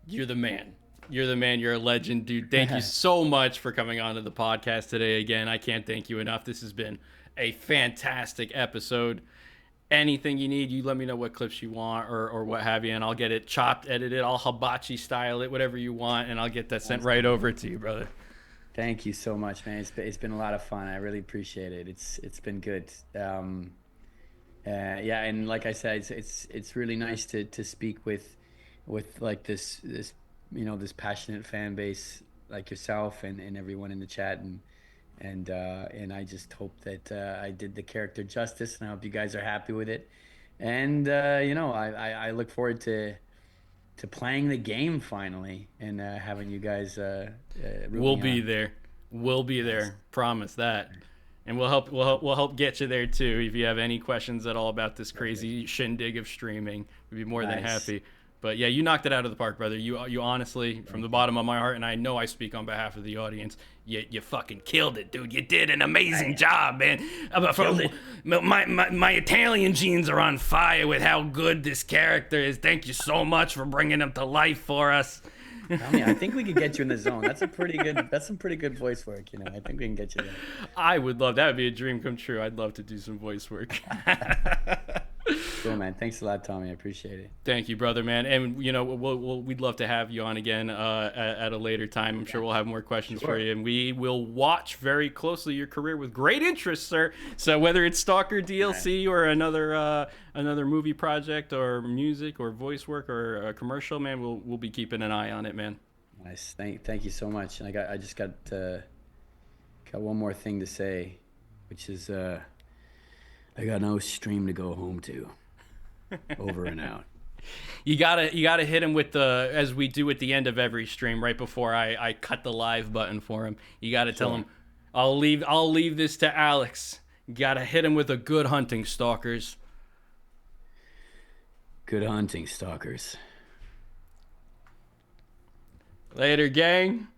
you're the man. You're the man. You're a legend, dude. Thank you so much for coming on to the podcast today again. I can't thank you enough. This has been a fantastic episode. Anything you need, you let me know what clips you want or what have you, and I'll get it chopped, edited, I'll hibachi style it, whatever you want, and I'll get that sent right over to you, brother. Thank you so much, man. It's been a lot of fun. I really appreciate it. It's been good. Yeah, and like I said, it's really nice to speak with like this you know, this passionate fan base like yourself and everyone in the chat, and I just hope that I did the character justice, and I hope you guys are happy with it. And you know, I look forward to playing the game finally, and having you guys. We'll be there. We'll be there. Promise that. And we'll help get you there too. If you have any questions at all about this crazy shindig of streaming, we'd be more than happy. But yeah, you knocked it out of the park, brother. You honestly, from the bottom of my heart, and I know I speak on behalf of the audience, you fucking killed it, dude. You did an amazing job, man. My Italian genes are on fire with how good this character is. Thank you so much for bringing him to life for us. I think we could get you in the zone. That's some pretty good voice work, you know. I think we can get you there. I would love that. Would be a dream come true. I'd love to do some voice work. Cool, man. Thanks a lot, Tommy. I appreciate it. Thank you, brother, man. And you know, we'd love to have you on again at a later time. I'm sure we'll have more questions for you, and we will watch very closely your career with great interest, sir. So whether it's Stalker DLC or another movie project or music or voice work or a commercial, man, we'll be keeping an eye on it, man. Nice. Thank you so much. And I just got one more thing to say, which is I got no stream to go home to. Over and out. You gotta hit him with the, as we do at the end of every stream, right before I cut the live button for him. You gotta tell him, I'll leave this to Alex. You gotta hit him with a good hunting, stalkers. Good hunting, stalkers. Later, gang.